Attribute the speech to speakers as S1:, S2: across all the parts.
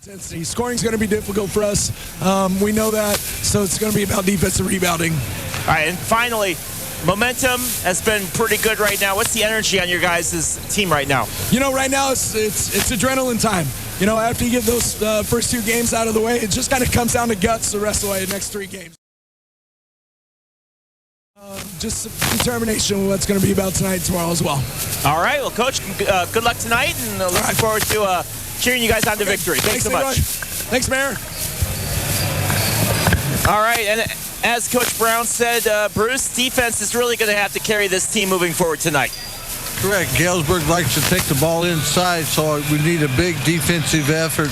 S1: Scoring's going to be difficult for us. We know that, so it's going to be about defensive rebounding.
S2: All right, and finally, momentum has been pretty good right now. What's the energy on your guys' team right now?
S1: You know, right now it's adrenaline time. You know, after you get those first 2 games out of the way, it just kind of comes down to guts the rest of the way, the next 3 games. Just determination of what's going to be about tonight and tomorrow as well.
S2: All right, well, Coach, good luck tonight, and looking forward to cheering you guys on to victory. Thanks so much.
S1: Thanks, Mayor.
S2: All right, and as Coach Brown said, Bruce, defense is really going to have to carry this team moving forward tonight.
S3: Correct. Galesburg likes to take the ball inside, so we need a big defensive effort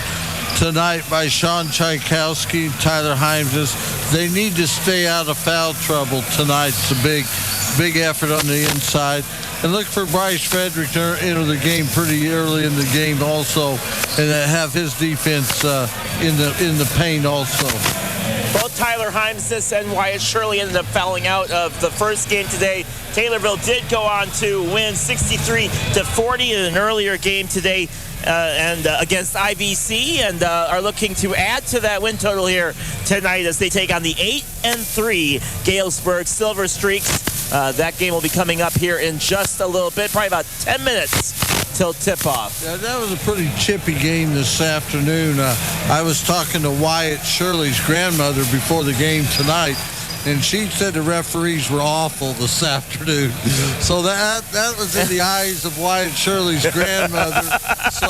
S3: tonight by Sean Tchaikovsky, Tyler Himes. They need to stay out of foul trouble tonight. It's a big effort on the inside. And look for Bryce Frederick to enter the game pretty early in the game also, and have his defense in the paint also.
S2: Both Tyler Himes and Wyatt Shirley ended up fouling out of the first game today. Taylorville did go on to win 63-40 in an earlier game today against IVC, and are looking to add to that win total here tonight as they take on the 8-3 Galesburg Silver Streaks. That game will be coming up here in just a little bit, probably about 10 minutes till tip-off.
S3: Yeah, that was a pretty chippy game this afternoon. I was talking to Wyatt Shirley's grandmother before the game tonight, and she said the referees were awful this afternoon. So that was in the eyes of Wyatt Shirley's grandmother. So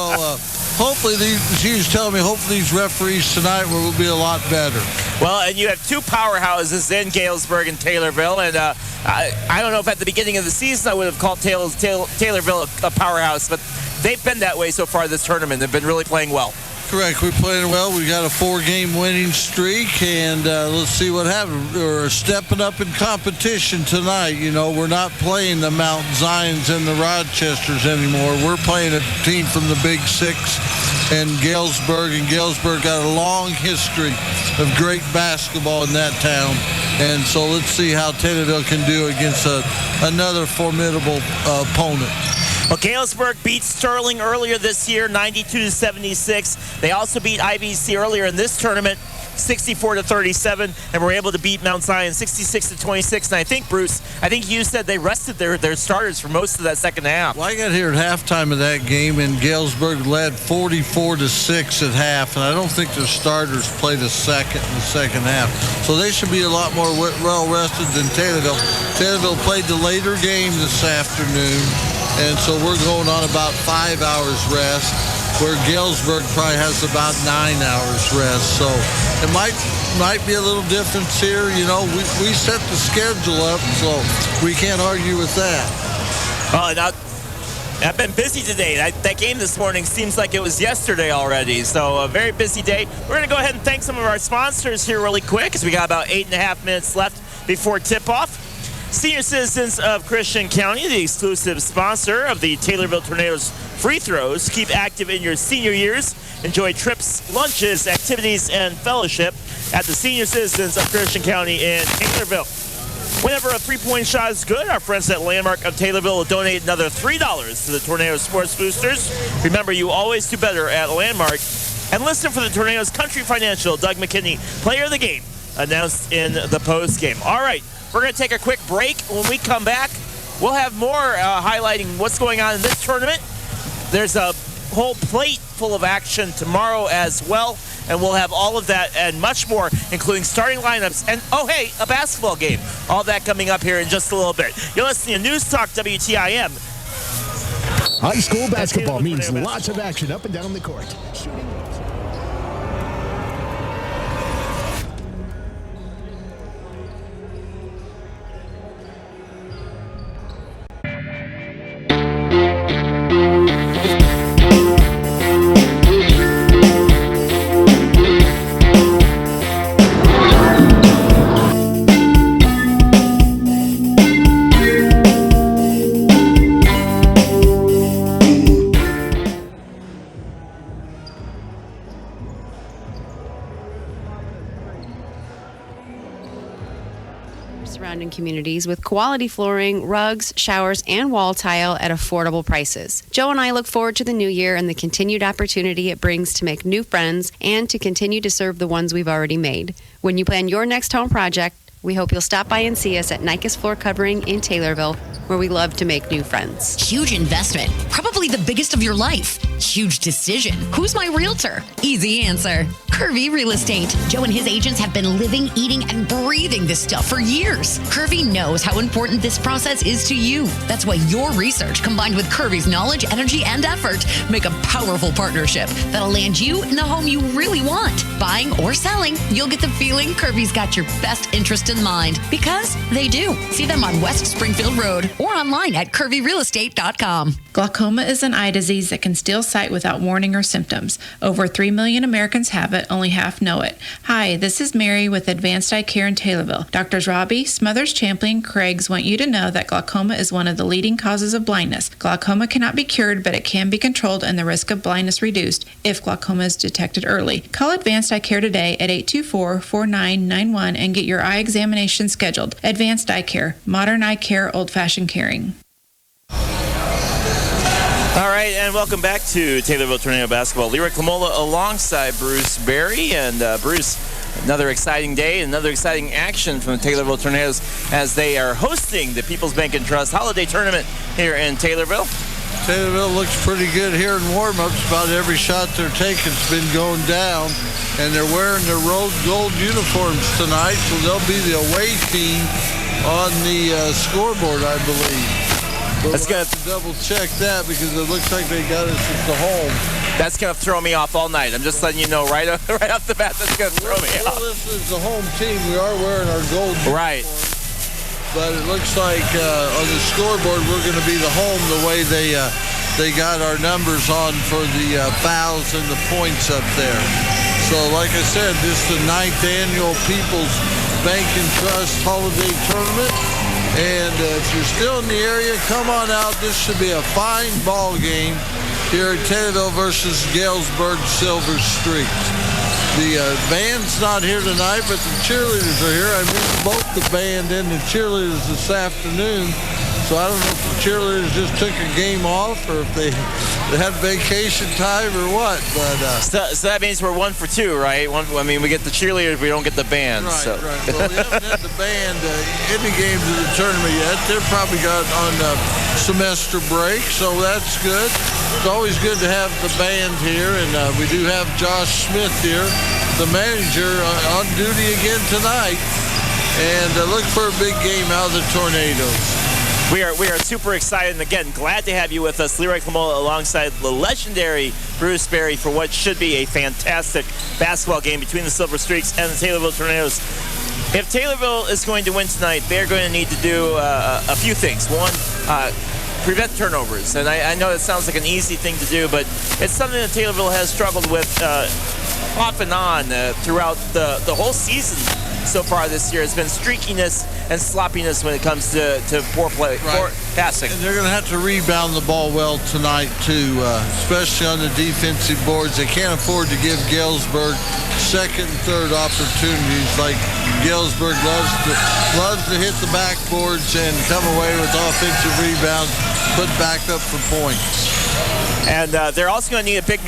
S3: hopefully she was telling me hopefully these referees tonight will be a lot better.
S2: Well, and you have 2 powerhouses in Galesburg and Taylorville, and I don't know if at the beginning of the season I would have called Taylorville a powerhouse, but they've been that way so far this tournament. They've been really playing well.
S3: Correct. We're playing well. We got a 4-game winning streak, and let's see what happens. We're stepping up in competition tonight. You know, we're not playing the Mount Zions and the Rochesters anymore. We're playing a team from the Big Six and Galesburg got a long history of great basketball in that town. And so let's see how Taylorville can do against another formidable opponent.
S2: Well, Galesburg beat Sterling earlier this year, 92-76. They also beat IVC earlier in this tournament, 64-37, and were able to beat Mount Zion 66-26. And I think, Bruce, you said they rested their starters for most of that second half.
S3: Well, I got here at halftime of that game, and Galesburg led 44-6 at half, and I don't think their starters played a second in the second half. So they should be a lot more well-rested than Taylorville. Taylorville played the later game this afternoon, and so we're going on about 5 hours rest, where Galesburg probably has about 9 hours rest. So it might be a little difference here. You know, we set the schedule up, so we can't argue with that.
S2: Oh, now, I've been busy today. That game this morning seems like it was yesterday already. So a very busy day. We're going to go ahead and thank some of our sponsors here really quick, because we got about 8.5 minutes left before tip-off. Senior Citizens of Christian County, the exclusive sponsor of the Taylorville Tornadoes free throws. Keep active in your senior years. Enjoy trips, lunches, activities, and fellowship at the Senior Citizens of Christian County in Taylorville. Whenever a three-point shot is good, our friends at Landmark of Taylorville will donate another $3 to the Tornado Sports Boosters. Remember, you always do better at Landmark. And listen for the Tornadoes Country Financial Doug McKinney Player of the Game announced in the post game. All right. We're going to take a quick break. When we come back, we'll have more highlighting what's going on in this tournament. There's a whole plate full of action tomorrow as well, and we'll have all of that and much more, including starting lineups and, oh, hey, a basketball game. All that coming up here in just a little bit. You're listening to News Talk WTIM.
S4: High school basketball means lots of action up and down the court.
S5: surrounding communities with quality flooring, rugs, showers, and wall tile at affordable prices. Joe and I look forward to the new year and the continued opportunity it brings to make new friends and to continue to serve the ones we've already made. When you plan your next home project, we hope you'll stop by and see us at Nikes Floor Covering in Taylorville, where we love to make new friends.
S6: Huge investment, probably the biggest of your life. Huge decision. Who's my realtor? Easy answer. Curvy Real Estate. Joe and his agents have been living, eating, and breathing this stuff for years. Curvy knows how important this process is to you. That's why your research, combined with Curvy's knowledge, energy, and effort, make a powerful partnership that'll land you in the home you really want. Buying or selling, you'll get the feeling Curvy's got your best interest in mind, because they do. See them on West Springfield Road or online at curvyrealestate.com.
S7: Glaucoma is an eye disease that can steal sight without warning or symptoms. Over 3 million Americans have it, only half know it. Hi, this is Mary with Advanced Eye Care in Taylorville. Doctors Robbie, Smothers, Champlin, Craigs want you to know that glaucoma is one of the leading causes of blindness. Glaucoma cannot be cured, but it can be controlled and the risk of blindness reduced if glaucoma is detected early. Call Advanced Eye Care today at 824-4991 and get your eye examination scheduled. Advanced Eye Care, modern eye care, old-fashioned caring.
S2: All right, and welcome back to Taylorville Tornado Basketball. Lyric Lamola alongside Bruce Berry. And Bruce, another exciting day, another exciting action from the Taylorville Tornadoes as they are hosting the People's Bank and Trust Holiday Tournament here in Taylorville.
S3: Taylorville looks pretty good here in warm-ups. About every shot they're taking's been going down, and they're wearing their rose gold uniforms tonight, so they'll be the away team on the scoreboard, I believe. But we'll have to double-check that because it looks like they got us at the home.
S2: That's going to throw me off all night. I'm just letting you know right off the bat that's going to throw me off.
S3: Well, this is the home team. We are wearing our gold uniforms.
S2: Right.
S3: But it looks like on the scoreboard we're going to be the home the way they got our numbers on for the fouls and the points up there. So like I said, this is the 9th annual People's Bank and Trust Holiday Tournament. And if you're still in the area, come on out. This should be a fine ball game here at Taylorville versus Galesburg Silver Streaks. The band's not here tonight, but the cheerleaders are here. I missed both the band and the cheerleaders this afternoon. So I don't know if the cheerleaders just took a game off or if they had vacation time or what. But
S2: so that means we're 1 for 2, right? We get the cheerleaders, we don't get the band.
S3: Right,
S2: so.
S3: right. Well, we haven't had the band in the games of the tournament yet. They're probably got on semester break, so that's good. It's always good to have the band here, and we do have Josh Smith here, the manager, on duty again tonight. And look for a big game out of the Tornadoes.
S2: We are super excited, and again, glad to have you with us, Leroy Clamola, alongside the legendary Bruce Berry for what should be a fantastic basketball game between the Silver Streaks and the Taylorville Tornadoes. If Taylorville is going to win tonight, they're going to need to do a few things. One, prevent turnovers, and I know it sounds like an easy thing to do, but it's something that Taylorville has struggled with off and on throughout the whole season. So far this year has been streakiness and sloppiness when it comes to poor play, poor passing.
S3: And they're going to have to rebound the ball well tonight too, especially on the defensive boards. They can't afford to give Galesburg second and third opportunities like Galesburg loves to hit the backboards and come away with offensive rebounds, put back up for points.
S2: And they're also going to need a big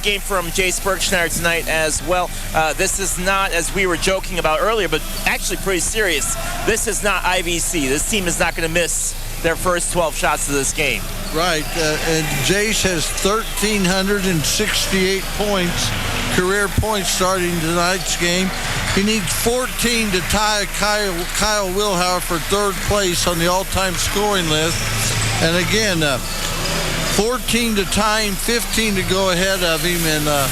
S2: game from Jace Berkshire tonight as well. This is not, as we were joking about earlier, but actually pretty serious. This is not IVC. This team is not going to miss their first 12 shots of this game.
S3: Right, and Jace has 1,368 points, career points starting tonight's game. He needs 14 to tie Kyle Wilhauer for third place on the all-time scoring list. And again, 14 to tie him, 15 to go ahead of him, and I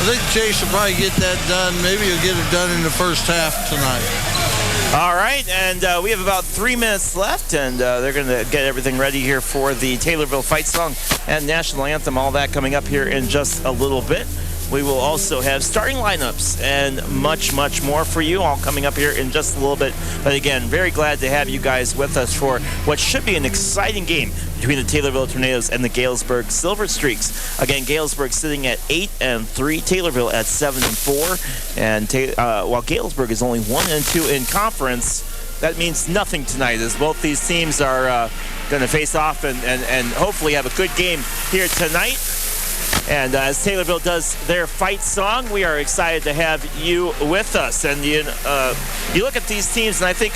S3: think Chase will probably get that done. Maybe he'll get it done in the first half tonight.
S2: All right, and we have about 3 minutes left, and they're going to get everything ready here for the Taylorville Fight Song and National Anthem, all that coming up here in just a little bit. We will also have starting lineups and much, much more for you, all coming up here in just a little bit. But again, very glad to have you guys with us for what should be an exciting game between the Taylorville Tornadoes and the Galesburg Silver Streaks. Again, Galesburg sitting at 8-3, Taylorville at 7-4, and while Galesburg is only 1-2 in conference, that means nothing tonight, as both these teams are going to face off and hopefully have a good game here tonight. And as Taylorville does their fight song, we are excited to have you with us. And you look at these teams, and I think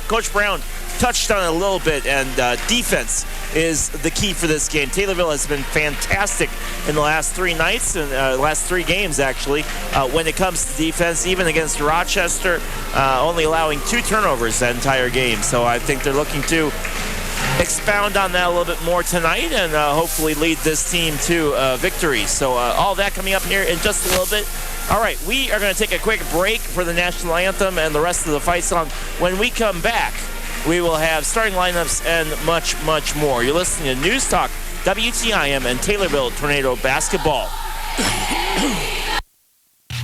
S2: Coach Brown touched on it a little bit, and defense is the key for this game. Taylorville has been fantastic in the last 3 nights, and last 3 games actually, when it comes to defense, even against Rochester, only allowing 2 turnovers that entire game. So I think they're looking to expound on that a little bit more tonight and hopefully lead this team to victory. So all that coming up here in just a little bit. All right, we are going to take a quick break for the national anthem and the rest of the fight song. When we come back, we will have starting lineups and much, much more. You're listening to News Talk, WTIM, and Taylorville Tornado Basketball.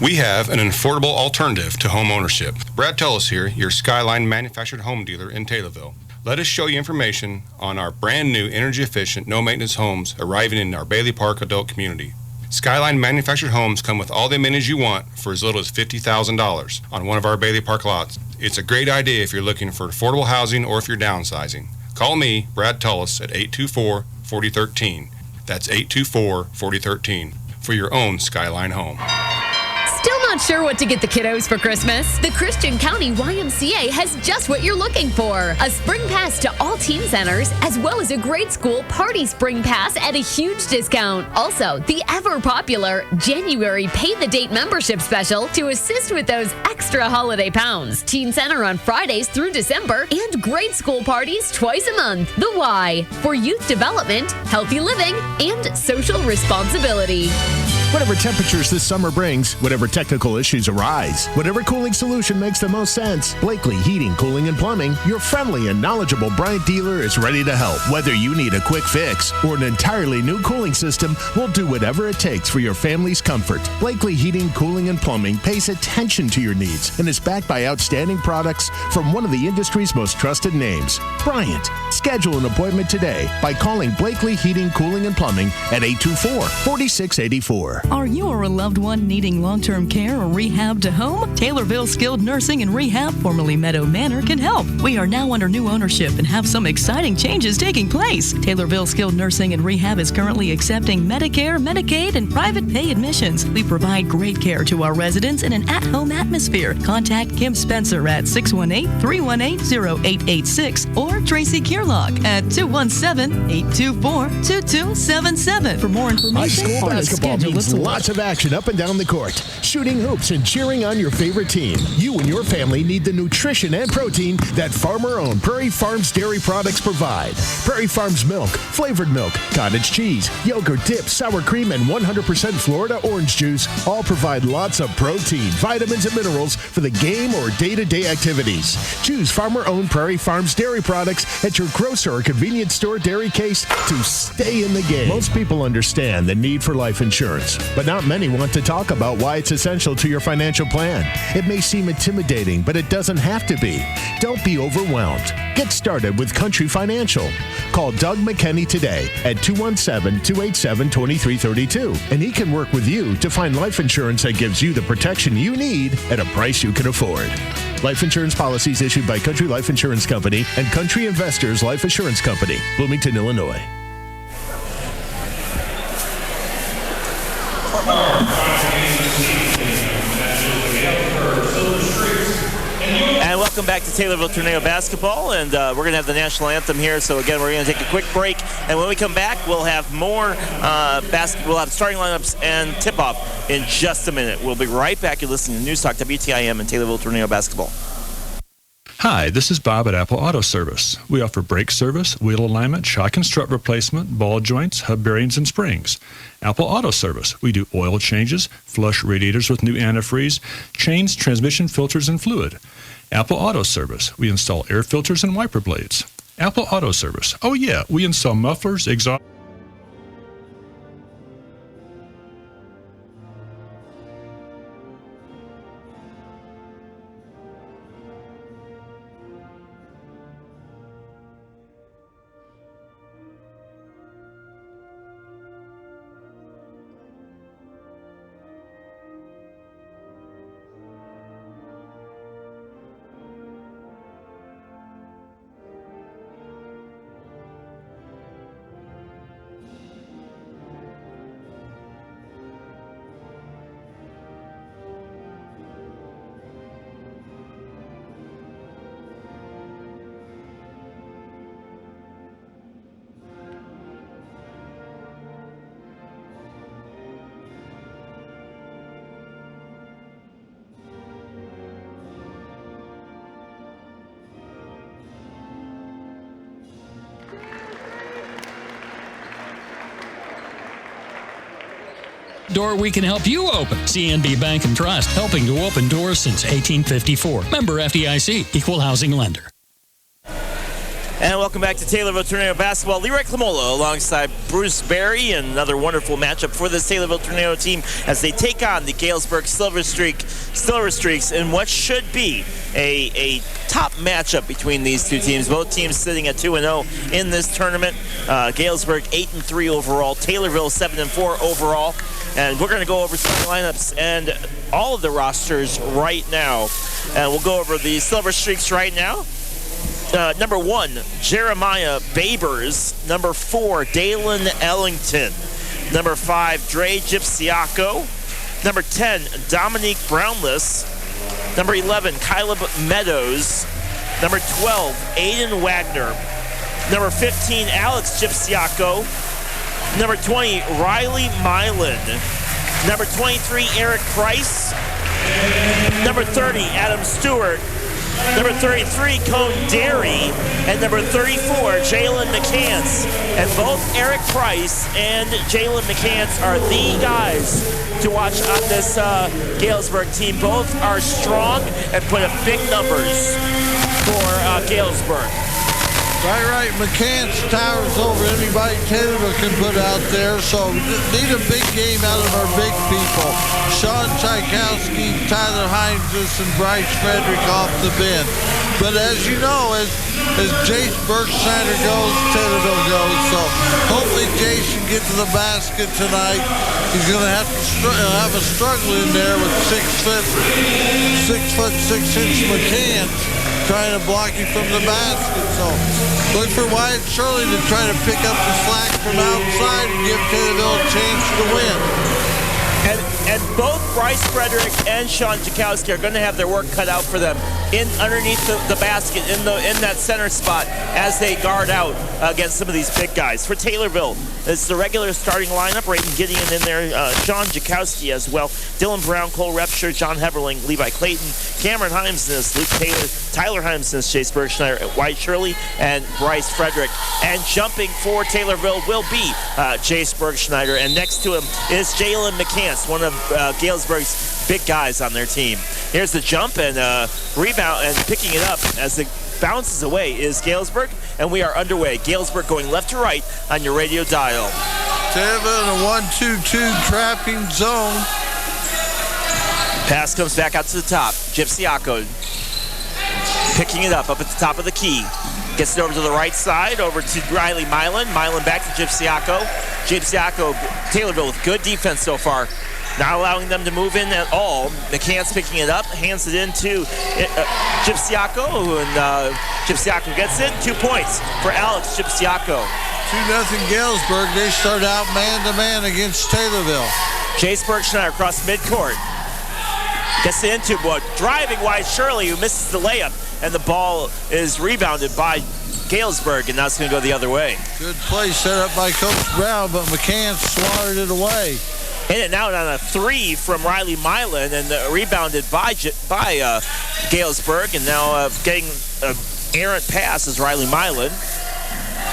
S8: We have an affordable alternative to home ownership. Brad Tullis here, your Skyline manufactured home dealer in Taylorville. Let us show you information on our brand new energy-efficient, no-maintenance homes arriving in our Bailey Park adult community. Skyline manufactured homes come with all the amenities you want for as little as $50,000 on one of our Bailey Park lots. It's a great idea if you're looking for affordable housing or if you're downsizing. Call me, Brad Tullis, at 824-4013. That's 824-4013 for your own Skyline home.
S9: Still not sure what to get the kiddos for Christmas? The Christian County YMCA has just what you're looking for. A spring pass to all teen centers, as well as a grade school party spring pass at a huge discount. Also, the ever-popular January pay-the-date membership special to assist with those extra holiday pounds. Teen center on Fridays through December, and grade school parties twice a month. The Y, for youth development, healthy living, and social responsibility.
S4: Whatever temperatures this summer brings, whatever technical issues arise, whatever cooling solution makes the most sense, Blakely Heating, Cooling, and Plumbing, your friendly and knowledgeable Bryant dealer, is ready to help. Whether you need a quick fix or an entirely new cooling system, we'll do whatever it takes for your family's comfort. Blakely Heating, Cooling, and Plumbing pays attention to your needs and is backed by outstanding products from one of the industry's most trusted names, Bryant. Schedule an appointment today by calling Blakely Heating, Cooling, and Plumbing at 824-4684.
S10: Are you or a loved one needing long-term care or rehab to home? Taylorville Skilled Nursing and Rehab, formerly Meadow Manor, can help. We are now under new ownership and have some exciting changes taking place. Taylorville Skilled Nursing and Rehab is currently accepting Medicare, Medicaid, and private pay admissions. We provide great care to our residents in an at-home atmosphere. Contact Kim Spencer at 618-318-0886 or Tracy Kierlock at 217-824-2277 for more information.
S4: High school basketball means lots of action up and down the court. Shooting hoops and cheering on your favorite team. You and your family need the nutrition and protein that farmer-owned Prairie Farms dairy products provide. Prairie Farms milk, flavored milk, cottage cheese, yogurt dip, sour cream, and 100% Florida orange juice all provide lots of protein, vitamins, and minerals for the game or day-to-day activities. Choose farmer-owned Prairie Farms dairy products at your grocer or convenience store dairy case to stay in the game. Most people understand the need for life insurance, but not many want to talk about why it's essential to your financial plan. It may seem intimidating, but it doesn't have to be. Don't be overwhelmed. Get started with Country Financial. Call Doug McKenney today at 217-287-2332, and he can work with you to find life insurance that gives you the protection you need at a price you can afford. Life insurance policies issued by Country Life Insurance Company and Country Investors Life Assurance Company, Bloomington, Illinois.
S2: And welcome back to Taylorville Tornado Basketball, and we're going to have the national anthem here. So again, we're going to take a quick break, and when we come back, we'll have more basketball. We'll have starting lineups and tip-off in just a minute. We'll be right back. You're listening to News Talk WTIM and Taylorville Tornado Basketball.
S11: Hi, this is Bob at Apple Auto Service. We offer brake service, wheel alignment, shock and strut replacement, ball joints, hub bearings, and springs. Apple Auto Service. We do oil changes, flush radiators with new antifreeze, chains, transmission filters, and fluid. Apple Auto Service. We install air filters and wiper blades. Apple Auto Service. Oh yeah, we install mufflers, exhaust.
S12: door we can help you open. CNB Bank and Trust, helping to open doors since 1854. Member FDIC, Equal Housing Lender.
S2: And welcome back to Taylorville Tornado Basketball. Leroy Clamola alongside Bruce Berry, and another wonderful matchup for the Taylorville Tornado team as they take on the Galesburg Silver Streaks in what should be a top matchup between these two teams. Both teams sitting at 2-0 in this tournament. Galesburg 8-3 overall, Taylorville 7-4 overall. And we're going to go over some lineups and all of the rosters right now. And we'll go over the Silver Streaks right now. Number 1, Jeremiah Babers. Number 4, Dalen Ellington. Number 5, Dre Gypsiaco. Number 10, Dominique Brownless. Number 11, Caleb Meadows. Number 12, Aiden Wagner. Number 15, Alex Gypsiaco. Number 20, Riley Milan. Number 23, Eric Price. Number 30, Adam Stewart. Number 33, Cone Derry. And number 34, Jalen McCants. And both Eric Price and Jalen McCants are the guys to watch on this Galesburg team. Both are strong and put up big numbers for Galesburg.
S3: Right. McCants towers over anybody Taylorville can put out there, so need a big game out of our big people. Sean Tchaikovsky, Tyler Heinzes, and Bryce Frederick off the bench. But as you know, as Jace Bergsteiner goes, Taylorville goes, so hopefully Jace can get to the basket tonight. He's going to have a struggle in there with 6 foot 6 inch McCants trying to block you from the basket. So look for Wyatt Shirley to try to pick up the slack from outside and give Taylorville a chance to win.
S2: And both Bryce Frederick and Sean Tchaikovsky are going to have their work cut out for them underneath the basket in that center spot as they guard out against some of these big guys. For Taylorville, it's the regular starting lineup. Raiden Gideon in there, Sean Tchaikovsky as well, Dylan Brown, Cole Repsher, John Heberling, Levi Clayton, Cameron Heimsness, Luke Taylor, Tyler Heimsness, Chase Bergschneider, Wyatt Shirley, and Bryce Frederick. And jumping for Taylorville will be Chase Bergschneider, and next to him is Jalen McCants, one of Galesburg's big guys on their team. Here's the jump and rebound, and picking it up as it bounces away is Galesburg, and we are underway. Galesburg going left to right on your radio dial.
S3: Taylorville in a 1-2-2 trapping zone.
S2: Pass comes back out to the top. Gypsiaco picking it up at the top of the key. Gets it over to the right side, over to Riley Milan. Milan back to Gypsiaco. Gypsiaco, Taylorville with good defense so far. Not allowing them to move in at all. McCants picking it up, hands it into Gypsiaco, and Gypsiaco gets it. 2 points for Alex Gypsiaco.
S3: 2-0 Galesburg. They start out man-to-man against Taylorville.
S2: Chase Bergschneider across midcourt. Gets it into driving Wyatt Shirley, who misses the layup, and the ball is rebounded by Galesburg, and now it's going to go the other way.
S3: Good play set up by Coach Brown, but McCann swatted it away.
S2: In and out on a 3 from Riley Milan, and rebounded by Galesburg, and now getting an errant pass is Riley Milan.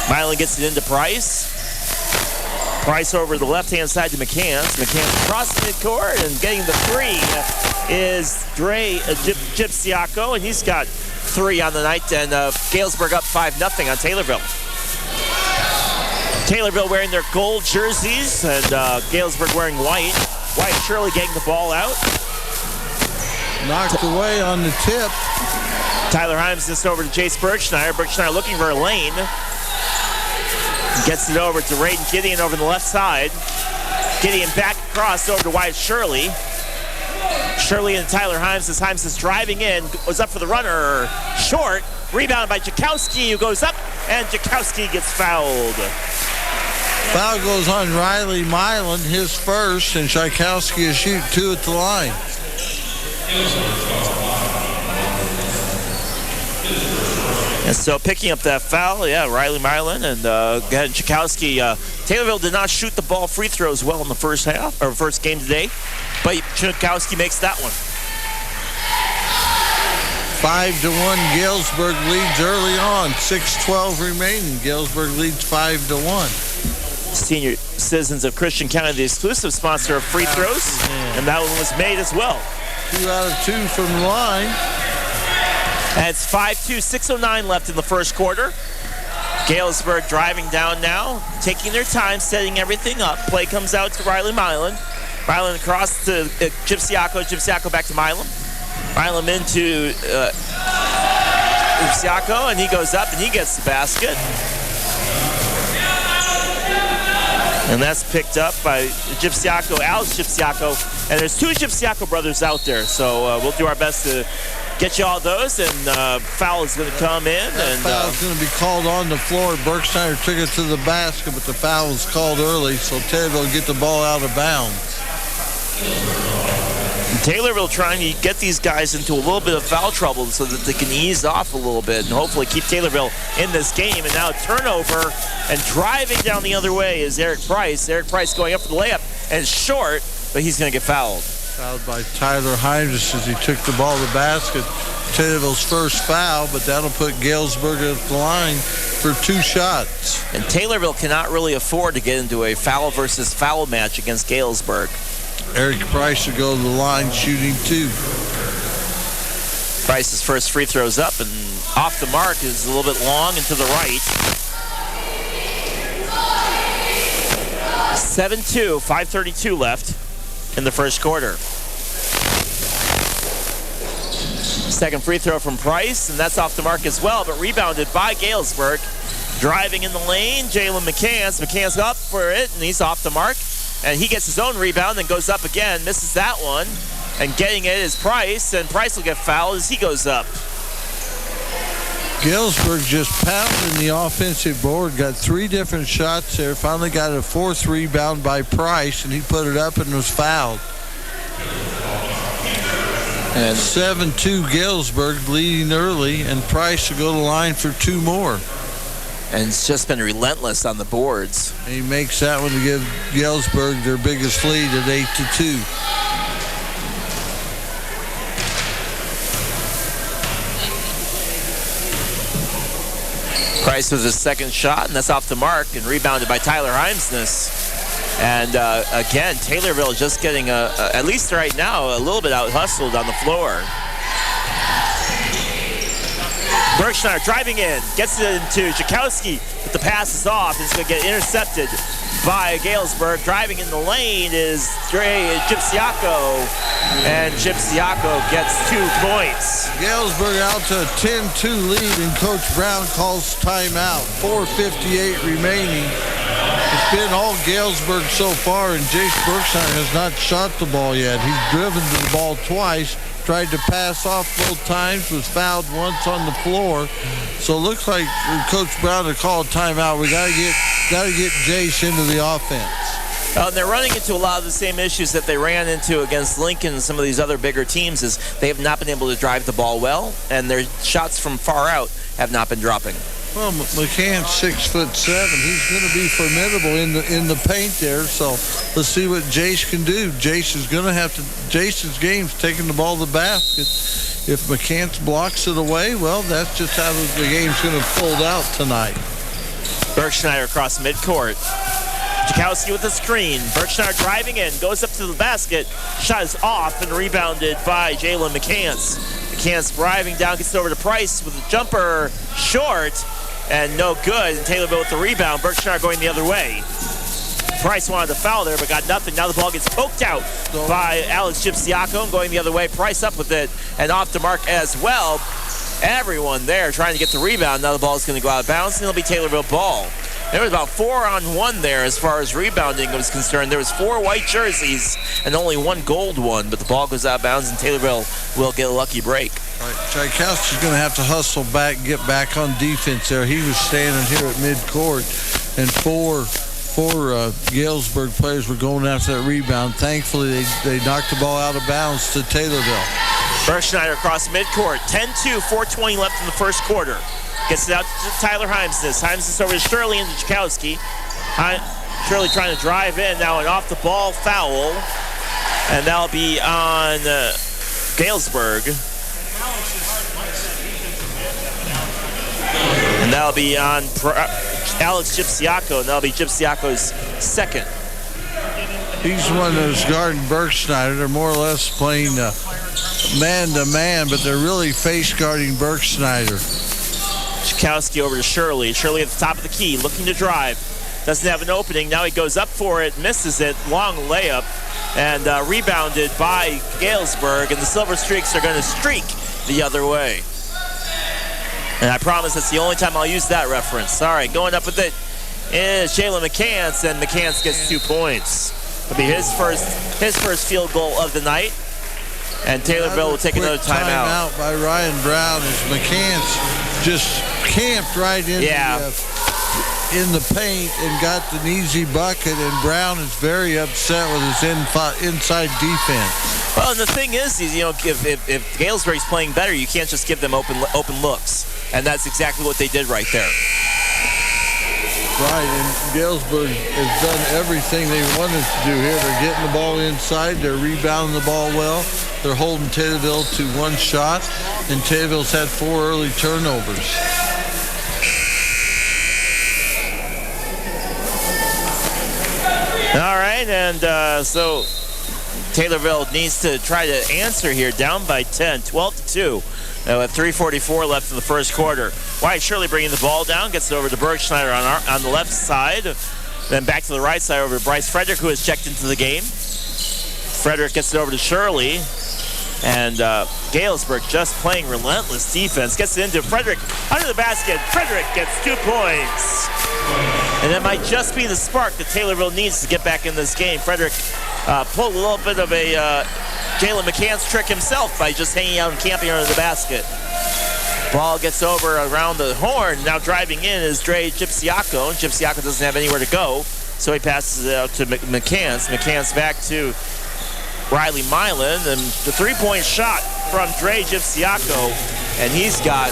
S2: Milan gets it into Price. Price over the left-hand side to McCants. McCants across midcourt, and getting the 3 is Dre Gypsiaco, and he's got 3 on the night, and Galesburg up 5-0 on Taylorville. Taylorville wearing their gold jerseys, and Galesburg wearing white. Wyatt Shirley getting the ball out.
S3: Knocked away on the tip.
S2: Tyler Heimsness over to Chase Bergschneider. Bergschneider looking for a lane. Gets it over to Raiden Gideon over the left side. Gideon back across over to Wyatt Shirley. Shirley and Tyler Heimsness. Heimsness driving in, was up for the runner. Short. Rebounded by Tchaikovsky, who goes up, and Tchaikovsky gets fouled.
S3: Foul goes on Riley Milan, his first, and Tchaikovsky is shooting 2 at the line.
S2: And so picking up that foul, Riley Milan and Tchaikovsky. Taylorville did not shoot the ball free throws well in the first half, or first game today, but Tchaikovsky makes that one.
S3: 5-1 Galesburg leads early on. 6:12 remaining. Galesburg leads 5-1.
S2: Senior Citizens of Christian County, the exclusive sponsor of free throws. And that one was made as well.
S3: 2 out of 2 from the line.
S2: And it's 5-2, 6:09 left in the first quarter. Galesburg driving down now, taking their time, setting everything up. Play comes out to Riley Milan. Milan across to Gypsiaco. Gypsiaco back to Milan. Milan into Gypsiaco, and he goes up and he gets the basket. And that's picked up by Gypsiaco, Alex Gypsiaco. And there's 2 Gypsiaco brothers out there, so we'll do our best to get you all those. And foul is going to come in.
S3: That foul is going to be called on the floor. Berkshire took it to the basket, but the foul was called early, so Taylorville will get the ball out of bounds.
S2: Taylorville trying to get these guys into a little bit of foul trouble so that they can ease off a little bit and hopefully keep Taylorville in this game. And now a turnover, and driving down the other way is Eric Price. Eric Price going up for the layup, and short, but he's going to get fouled.
S3: Fouled by Tyler Heinrich as he took the ball to the basket. Taylorville's first foul, but that'll put Galesburg at the line for 2 shots.
S2: And Taylorville cannot really afford to get into a foul versus foul match against Galesburg.
S3: Eric Price will go to the line shooting 2.
S2: Price's first free throw's up, and off the mark is a little bit long and to the right. 7-2, 5:32 left in the first quarter. Second free throw from Price, and that's off the mark as well, but rebounded by Galesburg. Driving in the lane, Jalen McCants. McCants up for it, and he's off the mark. And he gets his own rebound and goes up again, misses that one. And getting it is Price, and Price will get fouled as he goes up.
S3: Galesburg just pounding the offensive board, got 3 different shots there, finally got a 4th rebound by Price, and he put it up and was fouled. And 7-2 Galesburg leading early, and Price will go to the line for 2 more.
S2: And it's just been relentless on the boards.
S3: And he makes that one to give Galesburg their biggest lead at 8-2.
S2: Price with his second shot, and that's off the mark, and rebounded by Tyler Heimsness. And again, Taylorville just getting, at least right now, a little bit out-hustled on the floor. Berkshire driving in, gets it into Jakowski, but the pass is off. It's going to get intercepted by Galesburg. Driving in the lane is Gypsiaco, and Gypsiaco gets 2 points.
S3: Galesburg out to a 10-2 lead, and Coach Brown calls timeout. 4:58 remaining. It's been all Galesburg so far, and Jace Berkshire has not shot the ball yet. He's driven to the ball twice. Tried to pass off both times, was fouled once on the floor. So it looks like Coach Brown to call a timeout. We gotta get Jace into the offense.
S2: And they're running into a lot of the same issues that they ran into against Lincoln and some of these other bigger teams. Is they have not been able to drive the ball well, and their shots from far out have not been dropping.
S3: Well, McCann's 6'7". He's going to be formidable in the paint there. So let's see what Jace can do. Jason's game's taking the ball to the basket. If McCann blocks it away, well, that's just how the game's going to fold out tonight.
S2: Berkshire across midcourt. Jakowski with the screen. Berkshire driving in, goes up to the basket. Shot is off and rebounded by Jalen McCants. McCants driving down, gets it over to Price with a jumper short and no good. And Taylorville with the rebound. Berkshire going the other way. Price wanted to foul there but got nothing. Now the ball gets poked out by Alex Gypsiaco going the other way. Price up with it and off the mark as well. Everyone there trying to get the rebound. Now the ball is going to go out of bounds and it'll be Taylorville ball. There was about 4-on-1 there as far as rebounding was concerned. There was 4 white jerseys and only 1 gold one, but the ball goes out of bounds and Taylorville will get a lucky break.
S3: All right, Tchaikovsky's going to have to hustle back, get back on defense there. He was standing here at midcourt, and four Galesburg players were going after that rebound. Thankfully, they knocked the ball out of bounds to Taylorville.
S2: Berkshire across midcourt. 10-2, 4:20 left in the first quarter. Gets it out to Tyler Heimsness. Heimsness over to Shirley and to Jakowski. Shirley trying to drive in. Now an off-the-ball foul. And that'll be on Galesburg. And that'll be on Alex Gypsiaco, and that'll be Gypsiaco's second.
S3: He's the one that's guarding Bergschneider. They're more or less playing man-to-man, but they're really face-guarding Bergschneider.
S2: Chakowski over to Shirley. Shirley at the top of the key, looking to drive. Doesn't have an opening. Now he goes up for it, misses it. Long layup, and rebounded by Galesburg, and the Silver Streaks are going to streak the other way. And I promise that's the only time I'll use that reference. All right, going up with it is Jalen McCants, and McCants gets 2 points. It'll be his first field goal of the night. And Taylorville will take another timeout.
S3: Timeout by Ryan Brown as McCants just camped right in the paint and got an easy bucket, and Brown is very upset with his inside defense.
S2: Well, and the thing is if Galesburg's playing better, you can't just give them open looks. And that's exactly what they did right there.
S3: Right, and Galesburg has done everything they wanted to do here. They're getting the ball inside. They're rebounding the ball well. They're holding Taylorville to one shot, and Taylorville's had 4 early turnovers.
S2: All right, and so Taylorville needs to try to answer here, down by 10, 12-2. With 3:44 left in the first quarter. Wyatt Shirley bringing the ball down, gets it over to Bergschneider on the left side. Then back to the right side over to Bryce Frederick, who has checked into the game. Frederick gets it over to Shirley. And Galesburg just playing relentless defense. Gets it into Frederick under the basket. Frederick gets 2 points. And that might just be the spark that Taylorville needs to get back in this game. Frederick pulled a little bit of a Jalen McCants trick himself by just hanging out and camping under the basket. Ball gets over around the horn. Now driving in is Dre Gypsiaco. Gypsiaco doesn't have anywhere to go, so he passes it out to McCants. McCants back to Riley Milan, and the three-point shot from Dre Gypsiaco, and he's got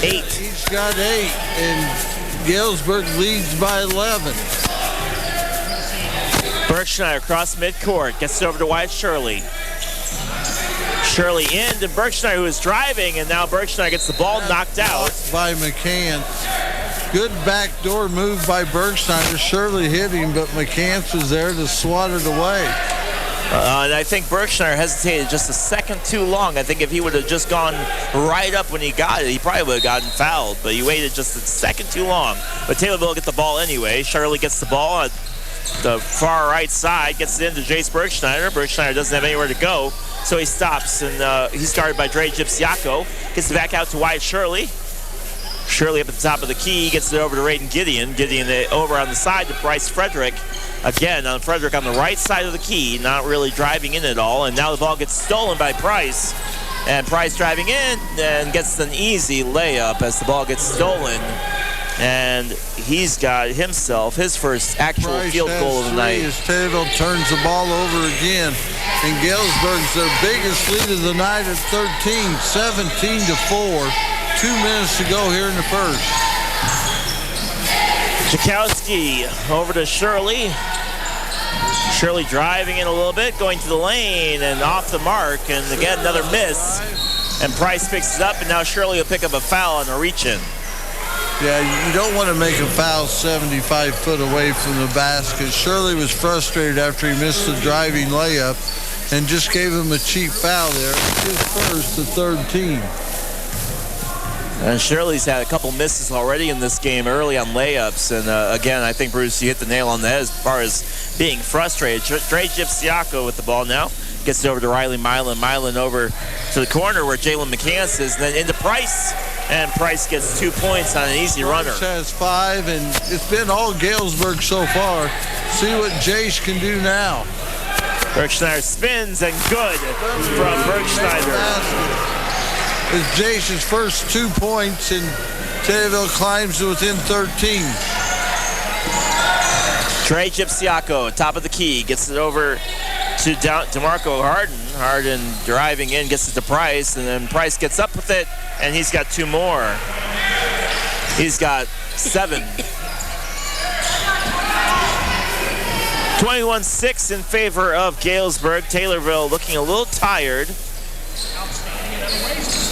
S2: 8.
S3: He's got 8, and Galesburg leads by 11.
S2: Bergschneider across midcourt, gets it over to Wyatt Shirley. Shirley in to Bergschneider, who is driving, and now Bergschneider gets the ball knocked out.
S3: By McCants. Good backdoor move by Bergschneider. Shirley hit him, but McCants was there to swat it away.
S2: And I think Bergschneider hesitated just a second too long. I think if he would have just gone right up when he got it, he probably would have gotten fouled. But he waited just a second too long. But Taylorville will get the ball anyway. Shirley gets the ball on the far right side, gets it into Jace Bergschneider. Bergschneider doesn't have anywhere to go, so he stops. And he's guarded by Dre Gypsiaco. Gets it back out to Wyatt Shirley. Shirley up at the top of the key, gets it over to Raiden Gideon. Gideon over on the side to Bryce Frederick. Again, on Frederick on the right side of the key, not really driving in at all. And now the ball gets stolen by Price. And Price driving in and gets an easy layup as the ball gets stolen. And he's got himself his first actual
S3: Price
S2: field goal of the night.
S3: As Taylorville turns the ball over again. And Galesburg's their biggest lead of the night at 13, 17-4. 2 minutes to go here in the first.
S2: Chakowski over to Shirley. Shirley driving in a little bit, going to the lane and off the mark, and again another miss. And Price picks it up, and now Shirley will pick up a foul on a reach-in.
S3: Yeah, you don't want to make a foul 75 foot away from the basket. Shirley was frustrated after he missed the driving layup and just gave him a cheap foul there. His first, the third team.
S2: And Shirley's had a couple misses already in this game early on layups. And again, I think, Bruce, you hit the nail on the head as far as being frustrated. Dre Gypsiaco with the ball now. Gets it over to Riley Milan. Milan over to the corner where Jalen McCants is. And then into Price. And Price gets 2 points on an easy runner.
S3: Price has 5, and it's been all Galesburg so far. See what Jace can do now.
S2: Bergschneider spins, and good from Bergschneider.
S3: It's Jace's first 2 points, and Taylorville climbs to within 13.
S2: Dre Gypsiaco, top of the key, gets it over to DeMarco Harden. Harden driving in, gets it to Price, and then Price gets up with it, and he's got 2 more. He's got 7. 21-6 in favor of Galesburg. Taylorville looking a little tired.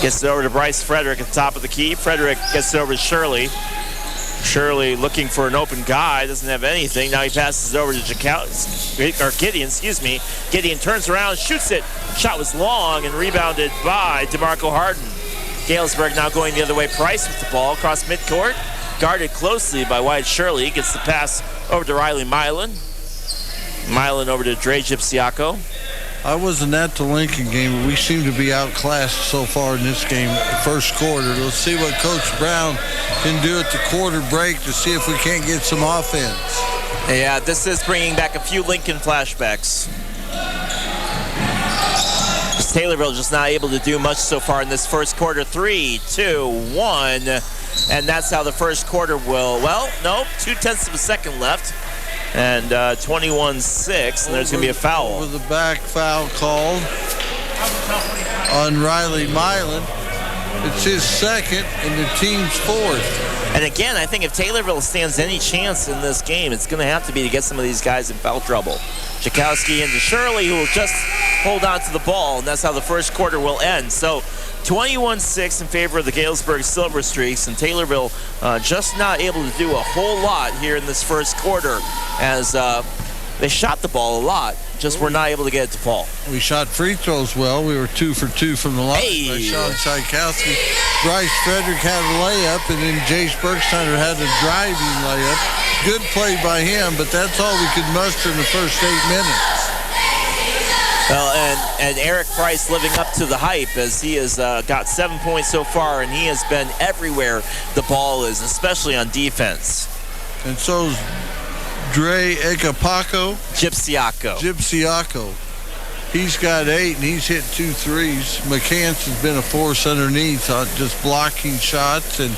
S2: Gets it over to Bryce Frederick at the top of the key. Frederick gets it over to Shirley. Shirley looking for an open guy, doesn't have anything. Now he passes it over to Gideon, Gideon turns around, shoots it. Shot was long and rebounded by DeMarco Harden. Galesburg now going the other way. Price with the ball across midcourt. Guarded closely by Wyatt Shirley. Gets the pass over to Riley Milan. Milan over to Dre Gypsiaco.
S3: I wasn't at the Lincoln game, but we seem to be outclassed so far in this game, first quarter. Let's see what Coach Brown can do at the quarter break to see if we can't get some offense.
S2: Yeah, this is bringing back a few Lincoln flashbacks. Taylorville just not able to do much so far in this first quarter. 3, 2, 1. And that's how the first quarter will, 0.2 of a second left. And 21-6, and there's going to be a foul.
S3: Over the back foul called on Riley Milan. It's his second and the team's fourth.
S2: And again, I think if Taylorville stands any chance in this game, it's going to have to be to get some of these guys in foul trouble. Tchaikovsky into Shirley, who will just hold on to the ball, and that's how the first quarter will end. So 21-6 in favor of the Galesburg Silver Streaks, and Taylorville just not able to do a whole lot here in this first quarter as they shot the ball a lot, just were not able to get it to Paul.
S3: We shot free throws well. We were 2 for 2 from the line by Sean Tchaikovsky. Bryce Frederick had a layup, and then Jace Bergsteiner had a driving layup. Good play by him, but that's all we could muster in the first 8 minutes.
S2: Well, and Eric Price living up to the hype as he has got 7 points so far, and he has been everywhere the ball is, especially on defense.
S3: And so's Dre
S2: Gypsiaco.
S3: He's got 8, and he's hit 2 threes. McCants has been a force underneath, just blocking shots and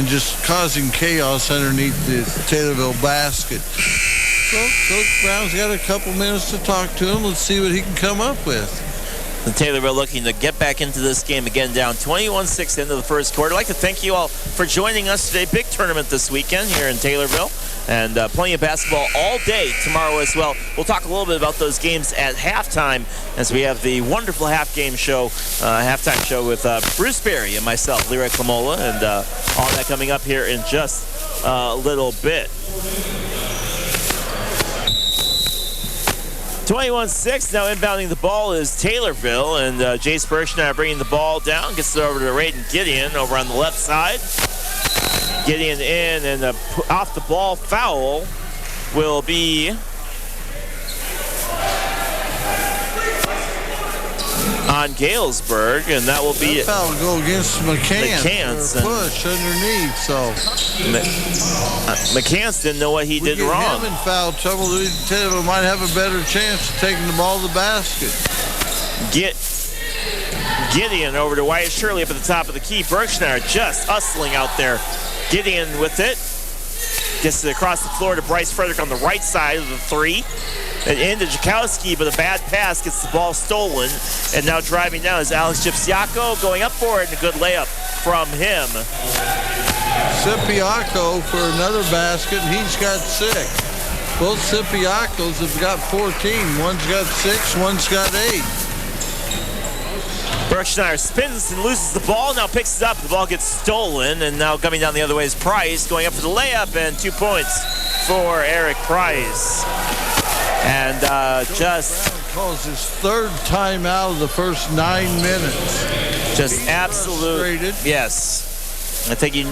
S3: just causing chaos underneath the Taylorville basket. So Coach Brown's got a couple minutes to talk to him. Let's see what he can come up with.
S2: And Taylorville looking to get back into this game again, down 21-6 into the first quarter. I'd like to thank you all for joining us today. Big tournament this weekend here in Taylorville, and plenty of basketball all day tomorrow as well. We'll talk a little bit about those games at halftime as we have the wonderful halftime show with Bruce Berry and myself, Lyric Lamola, and all that coming up here in just a little bit. 21-6, now inbounding the ball is Taylorville, and Jace Bergsteiner bringing the ball down, gets it over to Raiden Gideon over on the left side. Gideon in, and off the ball foul will be on Galesburg, and that will be
S3: that foul will go against McCants. Push underneath, so
S2: McCants didn't know what he did wrong.
S3: Him in foul trouble. Taylor might have a better chance of taking the ball to the basket.
S2: Gideon over to Wyatt Shirley up at the top of the key. Bergsteiner just hustling out there. Gideon with it. Gets it across the floor to Bryce Frederick on the right side of the three. And into Tchaikovsky, but a bad pass gets the ball stolen. And now driving down is Alex Gypsiaco going up for it, and a good layup from him.
S3: Gypsiaco for another basket, and he's got 6. Both Gypsiacos have got 14. One's got 6, one's got 8.
S2: Bergsteiner spins and loses the ball, now picks it up. The ball gets stolen, and now coming down the other way is Price, going up for the layup, and 2 points for Eric Price. And just
S3: calls his third timeout of the first 9 minutes.
S2: Just absolute. Yes, I think you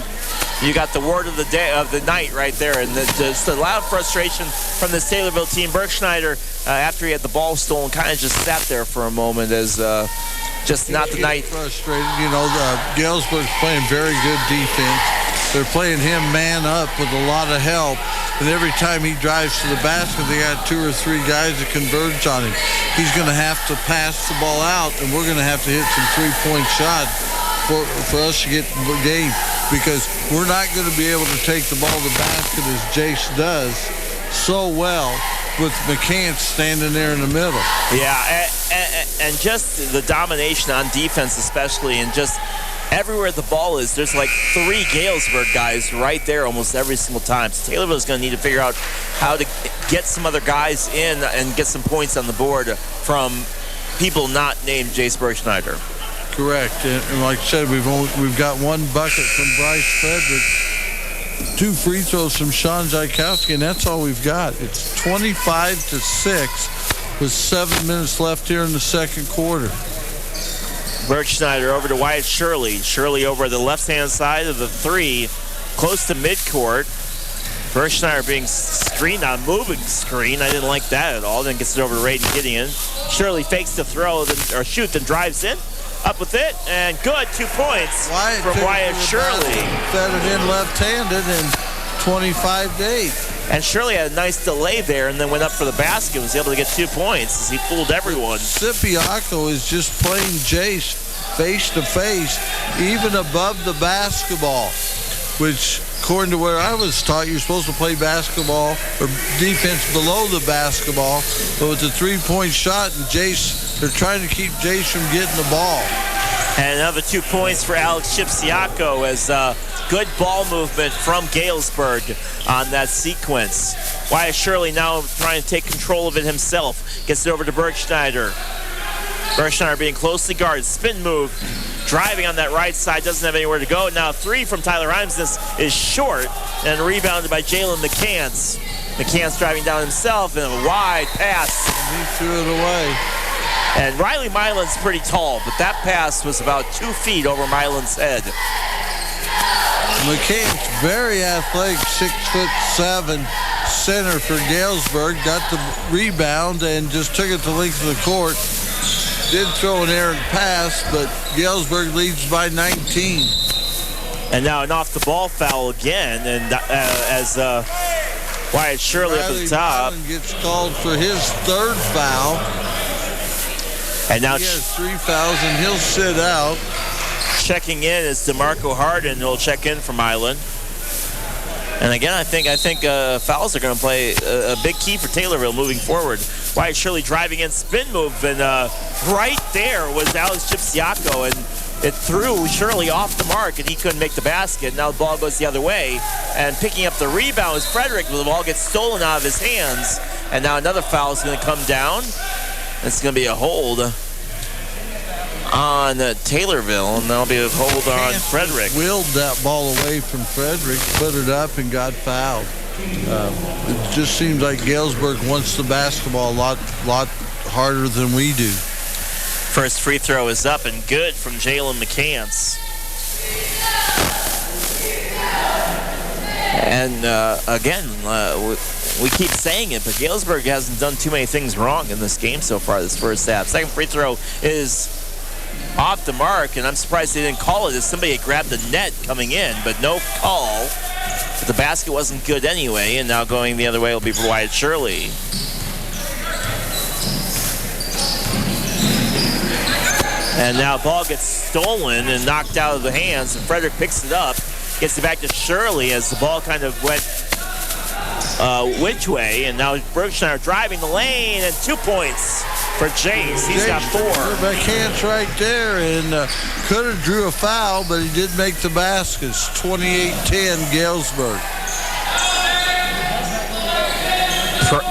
S2: got the word of the day of the night right there, and just a loud frustration from this Taylorville team. Bergsteiner, after he had the ball stolen, kind of just sat there for a moment as just not the night.
S3: Frustrated, Galesburg's playing very good defense. They're playing him man up with a lot of help. And every time he drives to the basket, they got 2 or 3 guys that converge on him. He's going to have to pass the ball out, and we're going to have to hit some 3-point shots for us to get the game, because we're not going to be able to take the ball to the basket as Jace does so well with McCants standing there in the middle.
S2: Yeah, and just the domination on defense especially, and just everywhere the ball is, there's like 3 Galesburg guys right there almost every single time. So Taylorville's going to need to figure out how to get some other guys in and get some points on the board from people not named Jace Bergsteiner.
S3: correct. And like I said, we've got one bucket from Bryce Frederick, 2 free throws from Sean Zykowski, and that's all we've got. It's 25-6 with 7 minutes left here in the second quarter.
S2: Bergschneider over to Wyatt Shirley. Shirley over the left-hand side of the 3, close to midcourt. Bergschneider being screened on a moving screen. I didn't like that at all. Then gets it over to Raiden Gideon. Shirley fakes the throw, then drives in. Up with it, and good. 2 points from Wyatt Shirley.
S3: Fed it in left-handed, and 25-8.
S2: And Shirley had a nice delay there and then went up for the basket. Was able to get 2 points as he fooled everyone.
S3: Sipiaco is just playing Jace face to face, even above the basketball, which, according to where I was taught, you're supposed to play basketball or defense below the basketball. But with the 3-point shot, and Jace, they're trying to keep Jace from getting the ball.
S2: And another 2 points for Alex Chipsiaco as good ball movement from Galesburg on that sequence. Wyatt Shirley now trying to take control of it himself. Gets it over to Bergschneider. Bergschneider being closely guarded. Spin move. Driving on that right side. Doesn't have anywhere to go. Now 3 from Tyler Heimsness is short and rebounded by Jalen McCants. McCants driving down himself and a wide pass.
S3: And he threw it away.
S2: And Riley Milan's pretty tall, but that pass was about 2 feet over Milan's head.
S3: McCants, very athletic, 6'7" center for Galesburg. Got the rebound and just took it the length of the court. Did throw an errant pass, but Galesburg leads by 19.
S2: And now an off-the-ball foul again, and as Wyatt Shirley up at the top.
S3: Milan gets called for his 3rd foul.
S2: And now
S3: he has 3 fouls, and he'll sit out.
S2: Checking in is DeMarco Harden, who'll check in for Milan. And again, I think fouls are going to play a big key for Taylorville moving forward. Wyatt Shirley driving in, spin move, and right there was Alex Chipsiaco, and it threw Shirley off the mark, and he couldn't make the basket. Now the ball goes the other way, and picking up the rebound is Frederick, but the ball gets stolen out of his hands. And now another foul is going to come down. It's going to be a hold on Taylorville, and that'll be a hold on Frederick.
S3: Willed that ball away from Frederick, put it up, and got fouled. It just seems like Galesburg wants the basketball a lot harder than we do.
S2: First free throw is up and good from Jalen McCants. And again, we keep saying it, but Galesburg hasn't done too many things wrong in this game so far this first half. Second free throw is off the mark, and I'm surprised they didn't call it as somebody had grabbed the net coming in, but no call. But the basket wasn't good anyway, and now going the other way will be for Wyatt Shirley. And now ball gets stolen and knocked out of the hands, and Frederick picks it up, gets it back to Shirley as the ball kind of went which way, and now Bergschneider driving the lane, and 2 points for Jace. He's got 4.
S3: McCants right there, and could have drew a foul, but he did make the baskets. 28-10 Galesburg.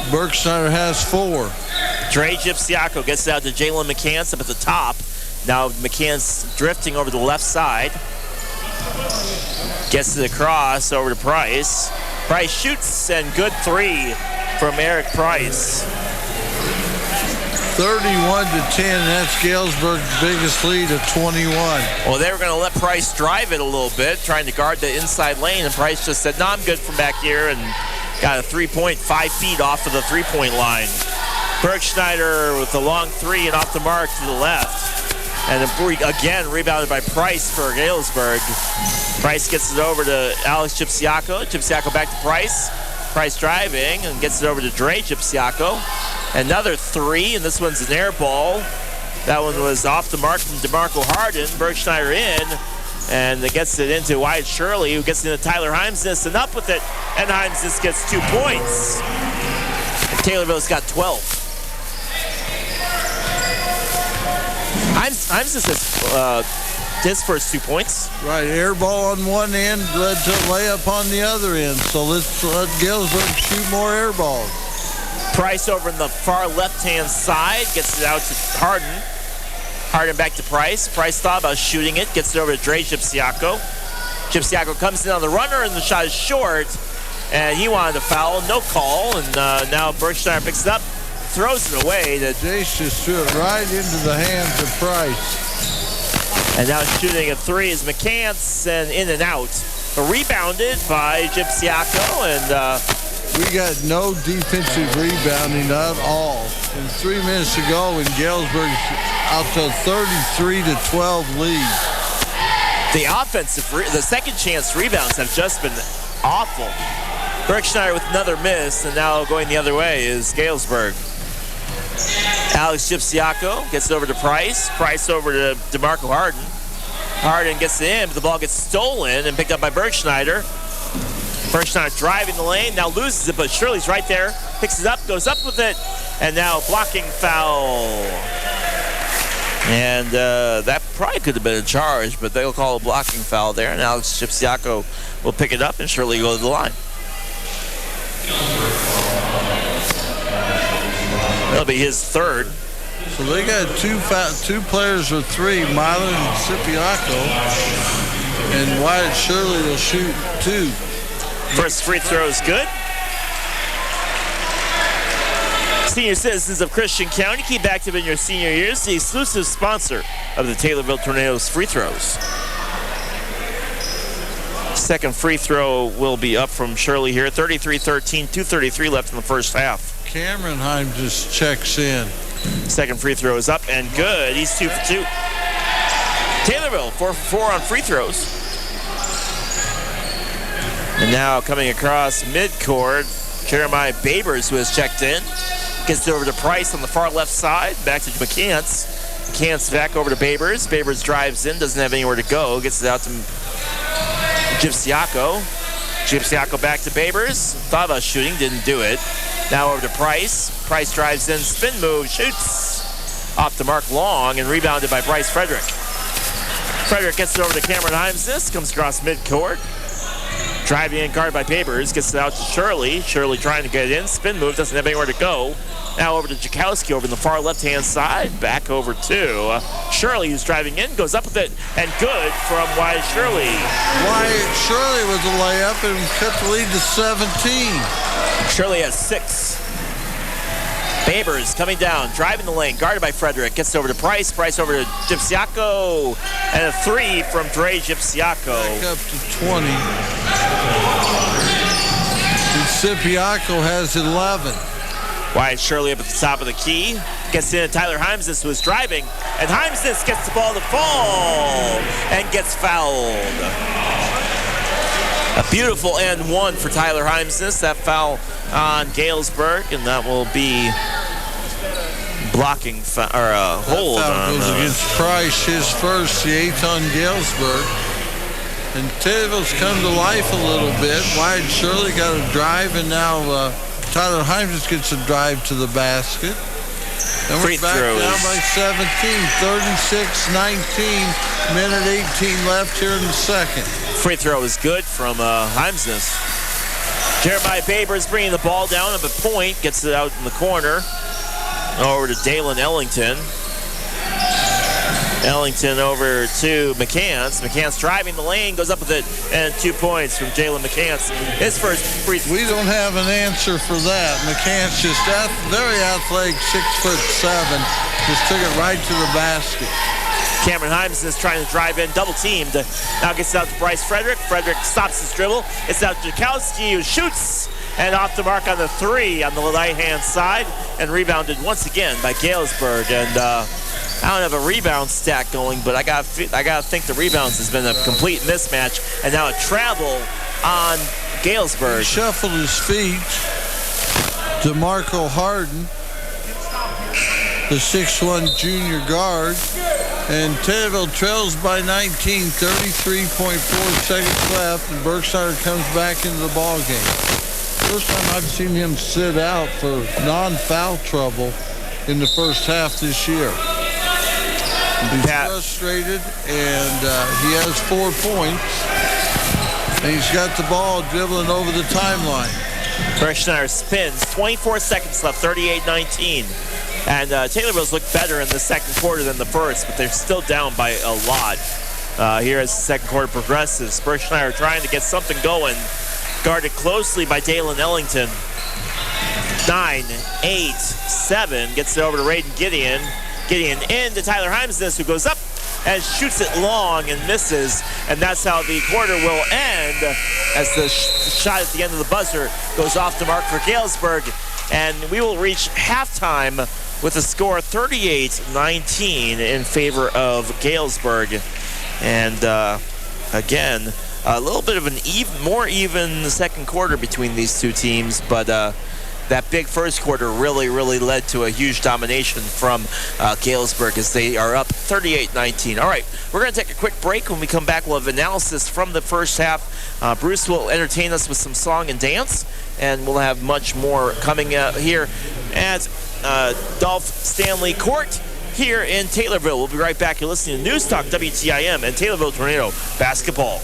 S3: Bergschneider has 4.
S2: Dre Gipsiaco gets it out to Jalen McCants up at the top. Now McCants drifting over to the left side. Gets it across over to Price. Price shoots, and good 3 from Eric Price.
S3: 31-10, and that's Galesburg's biggest lead of 21.
S2: Well, they were going to let Price drive it a little bit, trying to guard the inside lane, and Price just said, no, I'm good from back here, and got a 3-point, 5 feet off of the 3-point line. Bergschneider with the long 3 and off the mark to the left. And again, rebounded by Price for Galesburg. Price gets it over to Alex Gipsiaco. Gipsiaco back to Price. Price driving and gets it over to Dre Gipsiaco. Another 3, and this one's an air ball. That one was off the mark from DeMarco Harden. Bergschneider in, and it gets it into Wyatt Shirley, who gets it into Tyler Heimsness, and up with it. And Heimsness gets 2 points. And Taylorville's got 12. Heimsness has his first 2 points.
S3: Right, air ball on one end led to a layup on the other end. So let's let Galesburg shoot more air balls.
S2: Price over in the far left-hand side gets it out to Harden. Harden back to Price. Price thought about shooting it. Gets it over to Dre Gypsiaco. Gypsiaco comes in on the runner, and the shot is short. And he wanted a foul. No call. And now Berkshire picks it up. Throws it away.
S3: Jace just threw it right into the hands of Price.
S2: And now shooting a three is McCants, and in and out. But rebounded by Gypsiaco, and
S3: we got no defensive rebounding at all. And 3 minutes to go, and Galesburg's out to a 33-12 lead.
S2: The second chance rebounds have just been awful. Berkshire with another miss, and now going the other way is Galesburg. Alex Gypsiaco gets it over to Price. Price over to DeMarco Harden. Harden gets it in, but the ball gets stolen and picked up by Bergschneider. Bergschneider driving the lane, now loses it, but Shirley's right there. Picks it up, goes up with it, and now blocking foul. And that probably could have been a charge, but they'll call a blocking foul there, and Alex Gypsiaco will pick it up and Shirley go to the line. That'll be his third.
S3: So they got two players with three, Milan and Sipiaco, and Wyatt Shirley will shoot two.
S2: First free throw is good. Senior citizens of Christian County, keep active in your senior years. The exclusive sponsor of the Taylorville Tornadoes free throws. Second free throw will be up from Shirley here. 33-13, 2:33 left in the first half.
S3: Cameron Heim just checks in.
S2: Second free throw is up and good. He's 2 for 2. Taylorville 4 for 4 on free throws. And now coming across midcourt, Jeremiah Babers, who has checked in. Gets it over to Price on the far left side. Back to McCants. McCants back over to Babers. Babers drives in, doesn't have anywhere to go. Gets it out to Gypsiaco. Gypsiaco back to Babers. Thought about shooting, didn't do it. Now over to Price. Price drives in, spin move, shoots. Off the mark long and rebounded by Bryce Frederick. Frederick gets it over to Cameron Heimsness. Comes across midcourt. Driving in, guarded by Babers. Gets it out to Shirley. Shirley trying to get it in. Spin move, doesn't have anywhere to go. Now over to Jakowski over in the far left-hand side. Back over to Shirley, who's driving in. Goes up with it, and good from Wyatt Shirley.
S3: Wyatt Shirley with the layup and cut the lead to 17.
S2: Shirley has 6. Babers coming down, driving the lane, guarded by Frederick. Gets it over to Price. Price over to Gypsiaco. And a three from Dre Gypsiaco.
S3: Back up to 20. And Sipiaco has 11.
S2: Wyatt Shirley up at the top of the key. Gets in Tyler Heimsness, who is driving. And Heimsness gets the ball to fall and gets fouled. A beautiful and one for Tyler Heimsness. That foul on Galesburg, and that will be blocking or a hold
S3: on. Goes against Price, his first, the 8th on Galesburg. And Taylorville's come to life a little bit. Wyatt Shirley got a drive, and now Tyler Heimsness gets a drive to the basket. And we're back now by 17, 36-19, minute 18 left here in the second.
S2: Free throw is good from Heimsness. Jeremiah Babers bringing the ball down up at point, gets it out in the corner. Over to Dalen Ellington. Ellington over to McCants. McCants driving the lane, goes up with it, and 2 points from Jalen McCants. His first free throw.
S3: We don't have an answer for that. McCants just very athletic, 6'7", just took it right to the basket.
S2: Cameron Hymes is trying to drive in, double teamed. Now gets it out to Bryce Frederick. Frederick stops his dribble. It's out to Jakowski, who shoots, and off the mark on the three on the right-hand side, and rebounded once again by Galesburg. And I don't have a rebound stat going, but I got to think the rebounds has been a complete mismatch. And now a travel on Galesburg.
S3: He shuffled his feet. DeMarco Harden, the 6'1" junior guard. And Taylorville trails by 19, 33.4 seconds left, and Berkshire comes back into the ball game. First time I've seen him sit out for non-foul trouble in the first half this year. He's frustrated, and he has 4 points. And he's got the ball dribbling over the timeline.
S2: Berkshire spins, 24 seconds left, 38-19. And Taylorville's looked better in the second quarter than the first, but they're still down by a lot. Here as the second quarter progresses, Berkshire trying to get something going. Guarded closely by Dalen Ellington. 9, 8, 7. Gets it over to Raiden Gideon. Gideon into Tyler Heimsness, who goes up and shoots it long and misses. And that's how the quarter will end as the shot at the end of the buzzer goes off the mark for Galesburg. And we will reach halftime with a score 38-19 in favor of Galesburg. And again, a little bit of an more even second quarter between these two teams, but that big first quarter really led to a huge domination from Galesburg as they are up 38-19. All right, we're going to take a quick break. When we come back, we'll have analysis from the first half. Bruce will entertain us with some song and dance, and we'll have much more coming here at Dolph Stanley Court here in Taylorville. We'll be right back. You're listening to News Talk WTIM and Taylorville Tornado Basketball.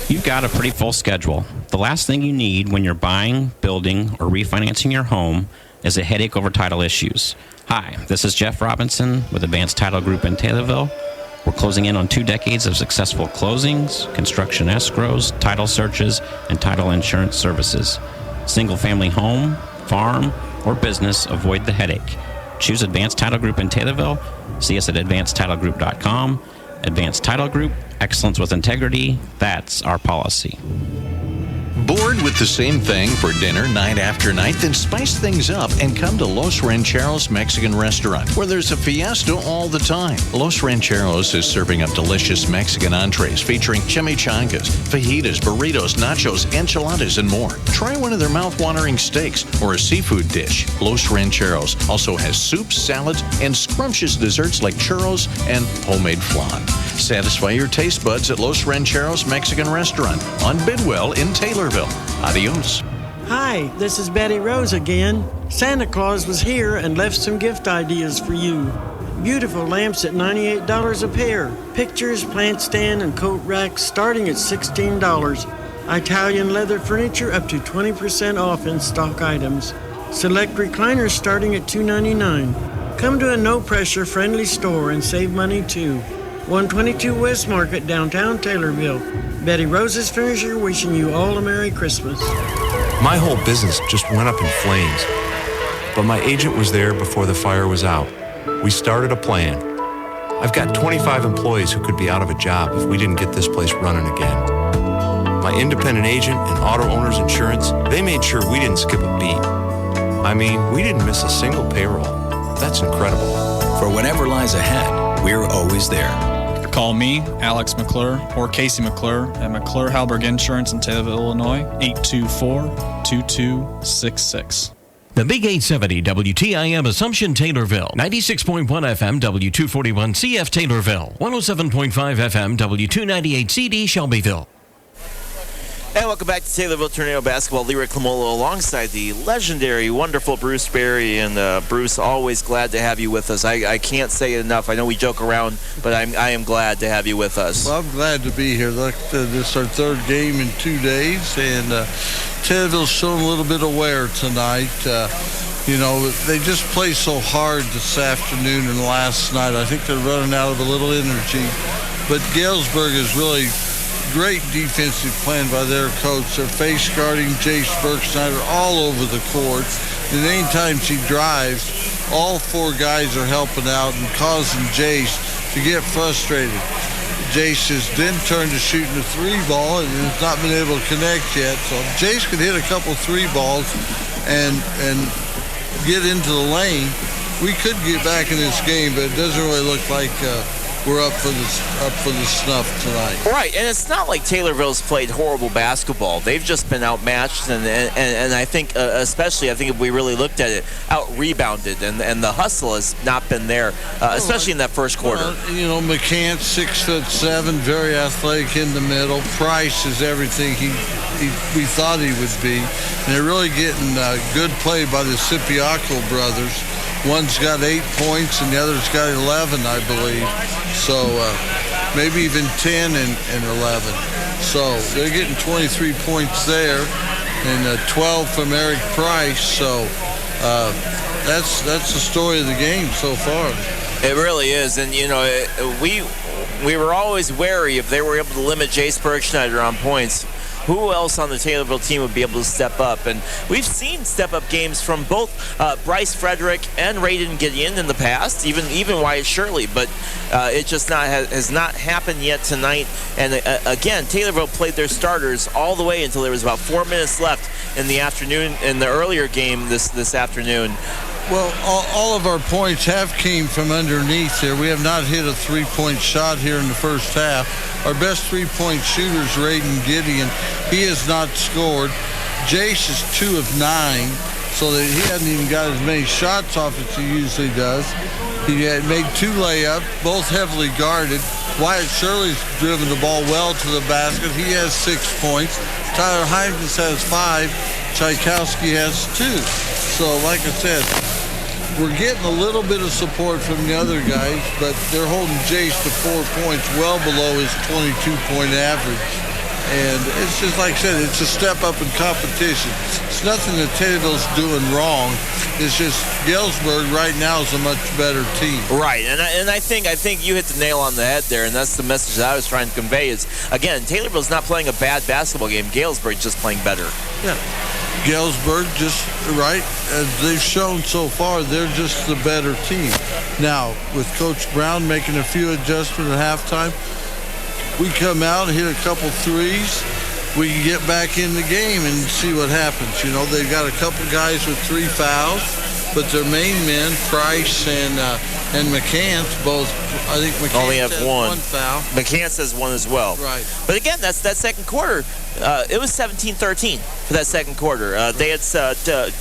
S13: You've got a pretty full schedule. The last thing you need when you're buying, building, or refinancing your home is a headache over title issues. Hi, this is Jeff Robinson with Advanced Title Group in Taylorville. We're closing in on 2 decades of successful closings, construction escrows, title searches, and title insurance services. Single-family home, farm, or business, avoid the headache. Choose Advanced Title Group in Taylorville. See us at advancedtitlegroup.com. Advanced Title Group, excellence with integrity, that's our policy.
S14: Bored with the same thing for dinner night after night? Then spice things up and come to Los Rancheros Mexican Restaurant, where there's a fiesta all the time. Los Rancheros is serving up delicious Mexican entrees featuring chimichangas, fajitas, burritos, nachos, enchiladas, and more. Try one of their mouth-watering steaks or a seafood dish. Los Rancheros also has soups, salads, and scrumptious desserts like churros and homemade flan. Satisfy your taste buds at Los Rancheros Mexican Restaurant on Bidwell in Taylorville. Adios.
S15: Hi, this is Betty Rose again. Santa Claus was here and left some gift ideas for you. Beautiful lamps at $98 a pair. Pictures, plant stand, and coat racks starting at $16. Italian leather furniture up to 20% off in stock items. Select recliners starting at $2.99. Come to a no-pressure, friendly store and save money too. 122 West Market, downtown Taylorville. Betty Rose's Furniture wishing you all a Merry Christmas.
S16: My whole business just went up in flames, but my agent was there before the fire was out. We started a plan. I've got 25 employees who could be out of a job if we didn't get this place running again. My independent agent and auto owners insurance, they made sure we didn't skip a beat. I mean, we didn't miss a single payroll. That's incredible.
S17: For whatever lies ahead, we're always there.
S18: Call me, Alex McClure, or Casey McClure at McClure Halberg Insurance in Taylorville, Illinois, 824-2266.
S19: The Big 870 WTIM Assumption Taylorville, 96.1 FM W241 CF Taylorville, 107.5 FM W298 CD Shelbyville.
S2: And welcome back to Taylorville Tornado Basketball. Leroy Clamolo alongside the legendary, wonderful Bruce Berry. And Bruce, always glad to have you with us. I can't say it enough. I know we joke around, but I am glad to have you with us.
S3: Well, I'm glad to be here. Look, this is our third game in 2 days, and Taylorville's shown a little bit of wear tonight. You know, they just played so hard this afternoon and last night. I think they're running out of a little energy. But Galesburg is really great defensive plan by their coach. They're face guarding Jace Berksnyder all over the court. And anytime she drives, all 4 guys are helping out and causing Jace to get frustrated. Jace has then turned to shooting the 3-ball and has not been able to connect yet. So if Jace could hit a couple 3-balls and get into the lane, we could get back in this game, but it doesn't really look like we're up for the snuff tonight.
S2: Right, and it's not like Taylorville's played horrible basketball. They've just been outmatched, and I think, especially, if we really looked at it, out-rebounded, and the hustle has not been there, especially in that first quarter.
S3: You know, McCants, 6'7", very athletic in the middle. Price is everything we thought he would be. And they're really getting good play by the Sipiaco brothers. One's got 8 points and the other's got 11, I believe. So maybe even 10 and 11. So they're getting 23 points there and 12 from Eric Price. So That's the story of the game so far.
S2: It really is, and we were always wary if they were able to limit Jace Bergschneider on points. Who else on the Taylorville team would be able to step up? And we've seen step-up games from both Bryce Frederick and Raiden Gideon in the past, even Wyatt Shirley, but it just has not happened yet tonight. And again, Taylorville played their starters all the way until there was about 4 minutes left in the afternoon, in the earlier game this afternoon.
S3: Well, all of our points have came from underneath here. We have not hit a three-point shot here in the first half. Our best three-point shooter is Raiden Gideon. He has not scored. Jace is 2 of 9, so that he hasn't even got as many shots off as he usually does. He had made 2 layups, both heavily guarded. Wyatt Shirley's driven the ball well to the basket. He has 6 points. Tyler Hines has 5. Tchaikovsky has 2. So, like I said, we're getting a little bit of support from the other guys, but they're holding Jace to 4 points, well below his 22-point average. And it's just, like I said, it's a step up in competition. It's nothing that Taylorville's doing wrong. It's just Galesburg right now is a much better team.
S2: Right, and I think you hit the nail on the head there, and that's the message that I was trying to convey is, again, Taylorville's not playing a bad basketball game. Galesburg's just playing better.
S3: Yeah. Galesburg just, right, as they've shown so far, they're just the better team. Now, with Coach Brown making a few adjustments at halftime, we come out and hit a couple threes. We can get back in the game and see what happens. You know, they've got a couple guys with 3 fouls, but their main men, Price and McCants, both, I think McCants
S2: only have
S3: has 1 foul.
S2: McCants has 1 as well.
S3: Right.
S2: But again, that's that second quarter. It was 17-13 for that second quarter. They had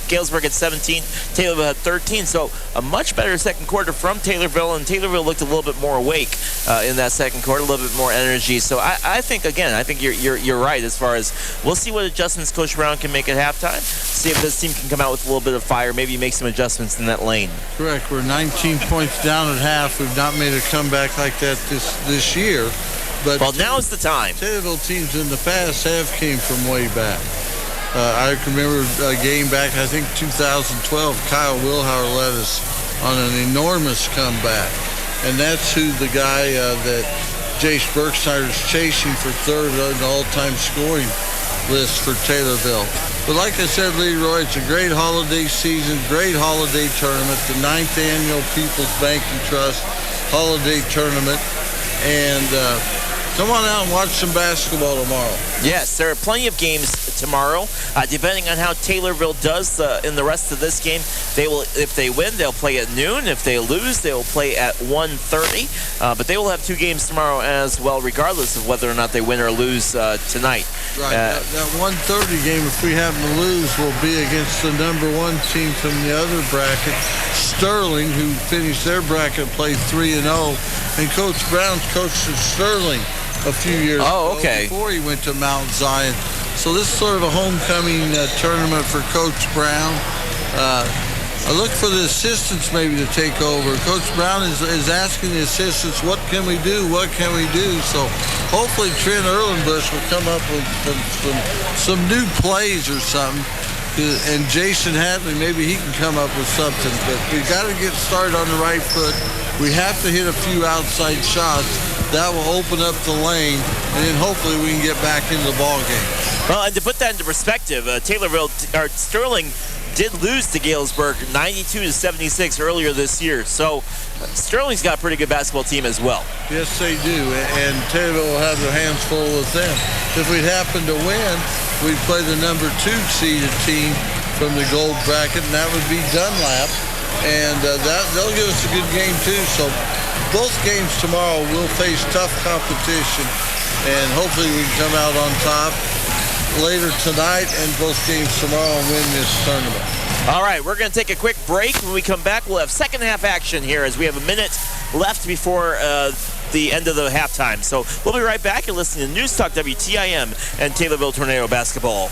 S2: Galesburg had 17, Taylorville had 13. So a much better second quarter from Taylorville, and Taylorville looked a little bit more awake in that second quarter, a little bit more energy. So I think you're right as far as we'll see what adjustments Coach Brown can make at halftime. See if this team can come out with a little bit of fire. Maybe make some adjustments in that lane.
S3: Correct. We're 19 points down at half. We've not made a comeback like that this year. But
S2: well, now is the time.
S3: Taylorville teams in the past have came from way back. I can remember a game back, I think 2012, Kyle Wilhauer led us on an enormous comeback. And that's who the guy that Jace Bergschneider is chasing for third on the all-time scoring list for Taylorville. But like I said, Leroy, it's a great holiday season, great holiday tournament, the 9th annual People's Banking Trust holiday tournament. And come on out and watch some basketball tomorrow.
S2: Yes, there are plenty of games tomorrow. Depending on how Taylorville does in the rest of this game, if they win, they'll play at noon. If they lose, they will play at 1:30. But they will have 2 games tomorrow as well, regardless of whether or not they win or lose tonight.
S3: Right. That 1:30 game, if we happen to lose, will be against the number 1 team from the other bracket, Sterling, who finished their bracket, played 3-0. And Coach Brown's coached at Sterling a few years ago before he went to Mount Zion. So this is sort of a homecoming tournament for Coach Brown. I look for the assistants maybe to take over. Coach Brown is asking the assistants, what can we do? What can we do? So hopefully Trent Erlenbush will come up with some new plays or something. And Jason Hadley, maybe he can come up with something. But we got to get started on the right foot. We have to hit a few outside shots. That will open up the lane, and then hopefully we can get back into the ball game.
S2: Well, and to put that into perspective, Sterling did lose to Galesburg 92-76 earlier this year. So Sterling's got a pretty good basketball team as well.
S3: Yes, they do, and Taylorville will have their hands full with them. If we'd happen to win, we'd play the number 2 seeded team from the gold bracket, and that would be Dunlap. And they'll give us a good game, too. So both games tomorrow will face tough competition, and hopefully we can come out on top later tonight and both games tomorrow and win this tournament.
S2: All right, we're going to take a quick break. When we come back, we'll have second half action here as we have a minute left before the end of the halftime. So we'll be right back. You're listening to News Talk WTIM and Taylorville Tornado Basketball.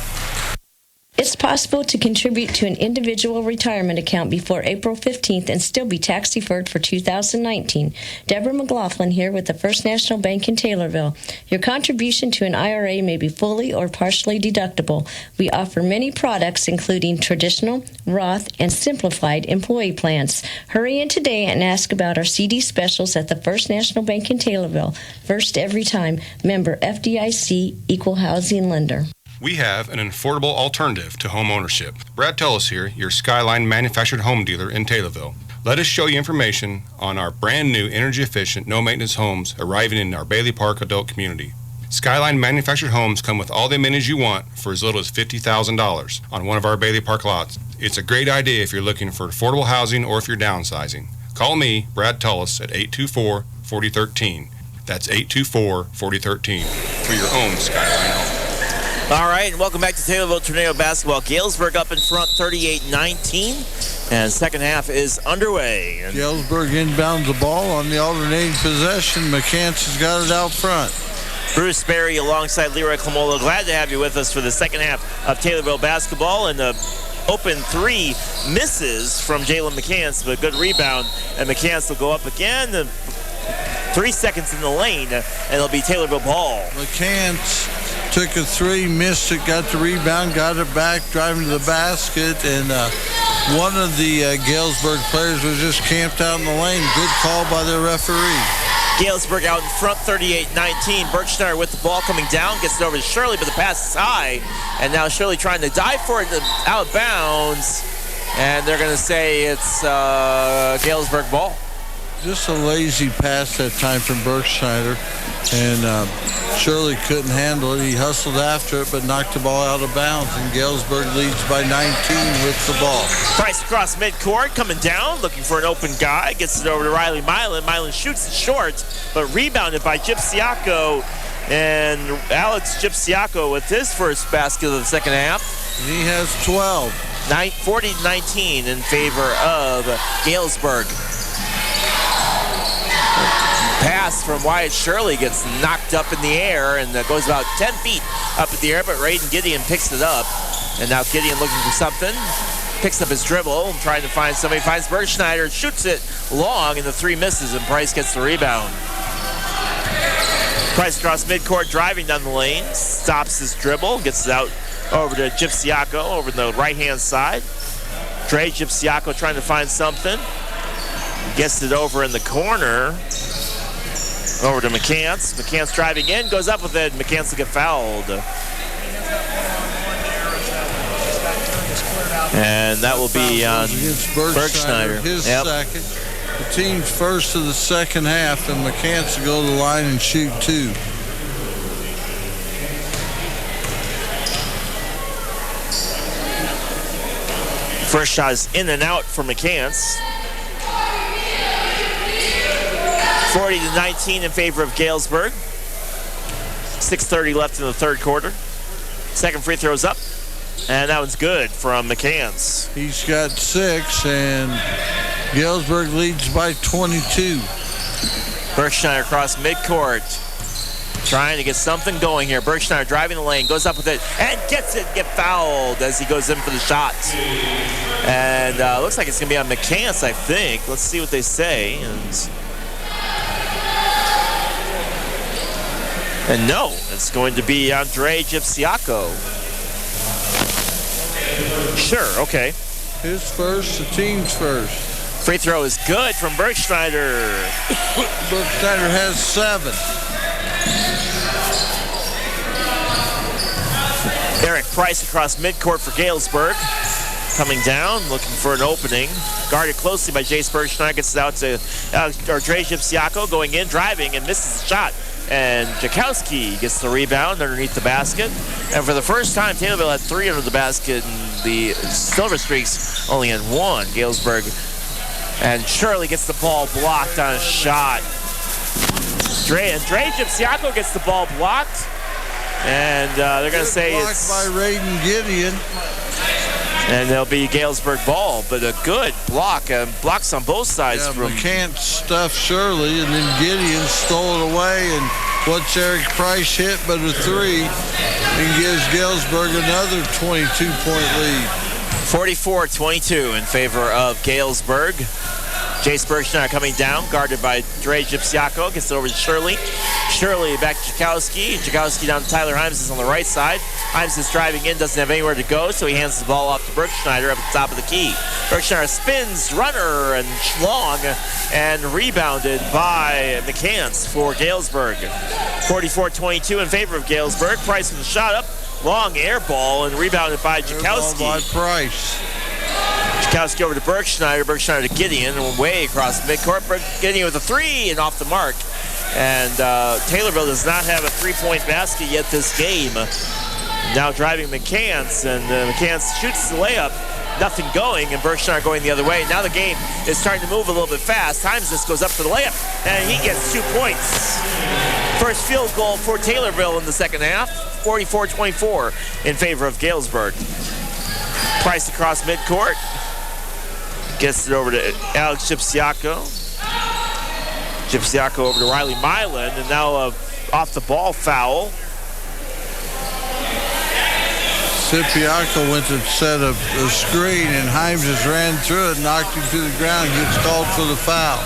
S20: It's possible to contribute to an individual retirement account before April 15th and still be tax deferred for 2019. Deborah McLaughlin here with the First National Bank in Taylorville. Your contribution to an IRA may be fully or partially deductible. We offer many products including traditional, Roth, and simplified employee plans. Hurry in today and ask about our CD specials at the First National Bank in Taylorville. First every time. Member FDIC, Equal Housing Lender.
S8: We have an affordable alternative to home ownership. Brad Tullis here, your Skyline manufactured home dealer in Taylorville. Let us show you information on our brand new energy efficient, no maintenance homes arriving in our Bailey Park adult community. Skyline manufactured homes come with all the amenities you want for as little as $50,000 on one of our Bailey Park lots. It's a great idea if you're looking for affordable housing or if you're downsizing. Call me, Brad Tullis, at 824-4013. That's 824-4013 for your own Skyline home.
S2: All right, and welcome back to Taylorville Tornado Basketball. Galesburg up in front, 38-19, and second half is underway. And
S3: Galesburg inbounds the ball on the alternating possession. McCants has got it out front.
S2: Bruce Berry alongside Leroy Clamolo. Glad to have you with us for the second half of Taylorville basketball. And the open three misses from Jalen McCants, but a good rebound. And McCants will go up again. 3 seconds in the lane, and it'll be Taylorville ball.
S3: McCants took a three, missed it, got the rebound, got it back, driving to the basket, and one of the Galesburg players was just camped out in the lane. Good call by the referee.
S2: Galesburg out in front, 38-19. Berkshire with the ball coming down, gets it over to Shirley, but the pass is high, and now Shirley trying to dive for it, out of bounds, and they're going to say it's Galesburg ball.
S3: Just a lazy pass that time from Berkshire, and Shirley couldn't handle it. He hustled after it, but knocked the ball out of bounds, and Galesburg leads by 19 with the ball.
S2: Price across midcourt, coming down, looking for an open guy, gets it over to Riley Milan. Milan shoots it short, but rebounded by Gypsiaco, and Alex Gypsiaco with his first basket of the second half.
S3: He has 12.
S2: 40-19 in favor of Galesburg. Pass from Wyatt Shirley gets knocked up in the air and goes about 10 feet up in the air, but Raiden Gideon picks it up. And now Gideon looking for something. Picks up his dribble, trying to find somebody. Finds Bergschneider, shoots it long, and the three misses, and Price gets the rebound. Price across midcourt, driving down the lane, stops his dribble, gets it out over to Gypsiaco over the right-hand side. Dre Gypsiaco trying to find something. Gets it over in the corner. Over to McCants. McCants driving in, goes up with it. McCants will get fouled. And that will be on Bergschneider.
S3: His second. The team's first of the second half, and McCants will go to the line and shoot two.
S2: First shot is in and out for McCants. 40-19 in favor of Galesburg. 6:30 left in the third quarter. Second free throw's up, and that one's good from McCants.
S3: He's got 6, and Galesburg leads by 22.
S2: Berkshire across midcourt, trying to get something going here. Berkshire driving the lane, goes up with it, and gets it, get fouled as he goes in for the shot. And looks like it's going to be on McCants, I think. Let's see what they say. And no, it's going to be Andre Gypsiaco. Sure, okay.
S3: His first, the team's first.
S2: Free throw is good from Bergschneider.
S3: Bergschneider has 7.
S2: Eric Price across midcourt for Galesburg. Coming down, looking for an opening. Guarded closely by Jace Bergschneider. Gets it out to Andre Gypsiaco, going in, driving, and misses the shot. And Jakowski gets the rebound underneath the basket. And for the first time, Taylorville had 3 under the basket, and the Silver Streaks only had 1. Galesburg. And Shirley gets the ball blocked on a shot. Andre Gypsiaco gets the ball blocked. And they're going to say it's
S3: blocked by Raiden Gideon.
S2: And there'll be Galesburg ball, but a good block. Blocks on both sides.
S3: McCants stuffed Shirley, and then Gideon stole it away, and What's Eric Price hit but a 3 and gives Galesburg another 22-point lead.
S2: 44-22 in favor of Galesburg. Jace Bergschneider coming down, guarded by Dre Gipsiaco. Gets it over to Shirley. Shirley back to Jakowski. Jakowski down to Tyler Himes is on the right side. Himes is driving in, doesn't have anywhere to go, so he hands the ball off to Bergschneider up at the top of the key. Bergschneider spins, runner, and long, and rebounded by McCants for Galesburg. 44-22 in favor of Galesburg. Price with the shot up. Long air ball and rebounded by Jakowski.
S3: By Price.
S2: Jakowski over to Bergschneider. Bergschneider to Gideon, way across midcourt. Gideon with a 3 and off the mark. And Taylorville does not have a three-point basket yet this game. Now driving McCants, and McCants shoots the layup. Nothing going, and Bergschneider going the other way. Now the game is starting to move a little bit fast. Himes this goes up for the layup, and he gets 2 points. First field goal for Taylorville in the second half. 44-24 in favor of Galesburg. Price across midcourt. Gets it over to Alex Gipsiaco. Gipsiaco over to Riley Milan, and now off the ball foul.
S3: Gipsiaco went to set a screen, and Himes just ran through it, knocked him to the ground, gets called for the foul.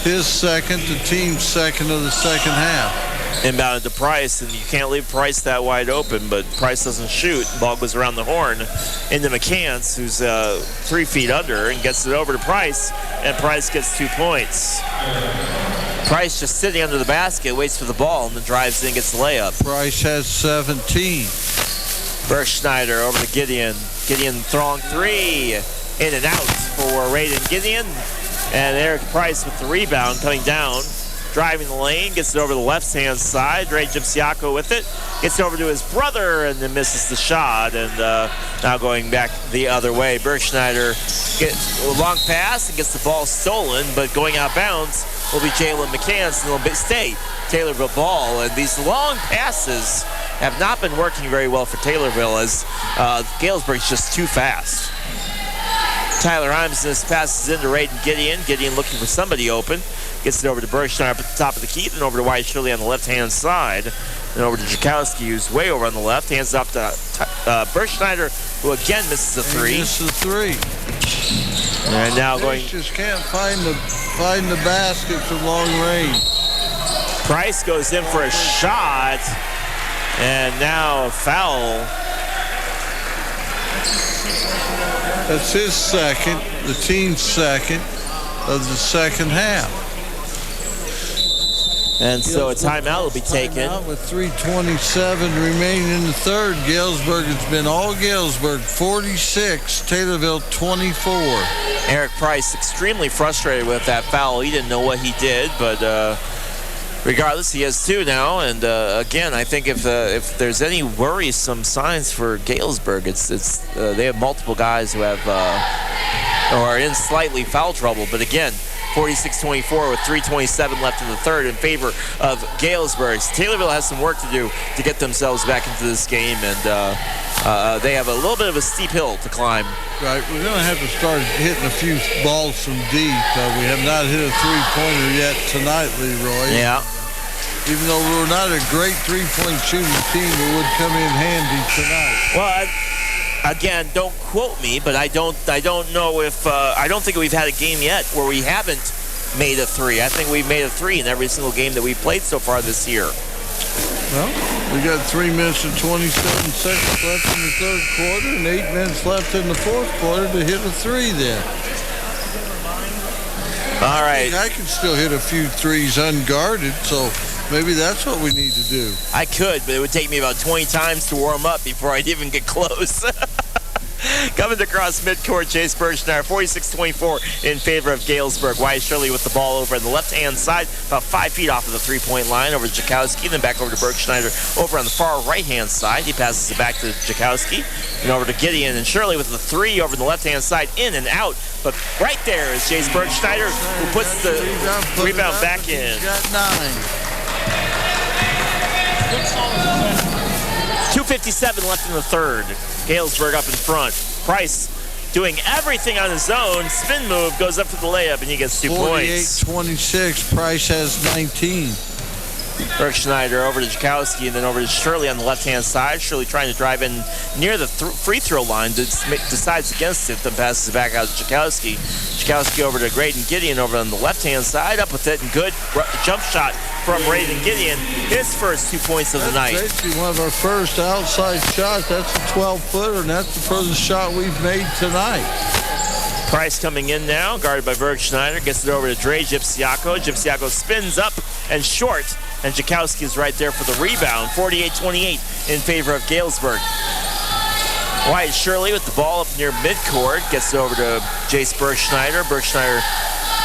S3: His second, the team's second of the second half.
S2: Inbounded to Price, and you can't leave Price that wide open, but Price doesn't shoot. Ball goes around the horn into McCants, who's 3 feet under, and gets it over to Price, and Price gets 2 points. Price just sitting under the basket, waits for the ball, and then drives in and gets the layup.
S3: Price has 17.
S2: Bergschneider over to Gideon. Gideon throwing 3, in and out for Raiden Gideon, and Eric Price with the rebound coming down. Driving the lane, gets it over the left-hand side. Dre Gipsiaco with it. Gets it over to his brother and then misses the shot. And now going back the other way. Bergschneider gets a long pass and gets the ball stolen, but going out of bounds will be Jalen McCants, and it'll stay Taylorville ball. And these long passes have not been working very well for Taylorville, as Galesburg's just too fast. Tyler Himes passes into Raiden Gideon. Gideon looking for somebody open. Gets it over to Bergschneider up at the top of the key, then over to Wyatt Shirley on the left-hand side. Then over to Jakowski, who's way over on the left. Hands it off to Bergschneider, who again misses a 3.
S3: He misses a 3.
S2: And now going...
S3: just can't find the basket from long range.
S2: Price goes in for a shot. And now a foul.
S3: That's his second, the team's second of the second half.
S2: And so a timeout will be taken.
S3: With 3:27 remaining in the third, Galesburg has been all Galesburg, 46, Taylorville 24.
S2: Eric Price extremely frustrated with that foul. He didn't know what he did, but regardless, he has 2 now. And again, I think if there's any worrisome signs for Galesburg, it's they have multiple guys who have or are in slightly foul trouble. But again, 46-24 with 3:27 left in the third in favor of Galesburg. Taylorville has some work to do to get themselves back into this game, and they have a little bit of a steep hill to climb.
S3: Right, we're going to have to start hitting a few balls from deep. We have not hit a three-pointer yet tonight, Leroy.
S2: Yeah.
S3: Even though we're not a great three-point shooting team, it would come in handy tonight.
S2: Well, again, don't quote me, but I don't know if I don't think we've had a game yet where we haven't made a 3. I think we've made a 3 in every single game that we've played so far this year.
S3: Well, we got 3 minutes and 27 seconds left in the third quarter and 8 minutes left in the fourth quarter to hit a 3 then.
S2: All right.
S3: I can still hit a few threes unguarded, so maybe that's what we need to do.
S2: I could, but it would take me about 20 times to warm up before I'd even get close. Coming across midcourt, Chase Bergschneider, 46-24 in favor of Galesburg. Wyatt Shirley with the ball over on the left-hand side, about 5 feet off of the three-point line, over to Jakowski, then back over to Bergschneider over on the far right-hand side. He passes it back to Jakowski, and over to Gideon, and Shirley with the 3 over the left-hand side, in and out. But right there is Chase Bergschneider, who puts the rebound back in.
S3: Got 9.
S2: 2:57 left in the third. Galesburg up in front. Price doing everything on his own. Spin move, goes up for the layup, and he gets 2 points.
S3: 48-26. Price has 19.
S2: Bergschneider over to Jakowski and then over to Shirley on the left-hand side. Shirley trying to drive in near the free throw line, decides against it, then passes it back out to Jakowski. Jakowski over to Graydon Gideon over on the left-hand side, up with it, and good jump shot from Graydon Gideon. His first 2 points of the night.
S3: That's basically one of our first outside shots. That's a 12-footer, and that's the furthest shot we've made tonight.
S2: Price coming in now, guarded by Bergschneider, gets it over to Dre Gipsiaco. Gipsiaco spins up and short, and Jakowski is right there for the rebound. 48-28 in favor of Galesburg. Wyatt Shirley with the ball up near midcourt, gets it over to Jace Bergschneider. Bergschneider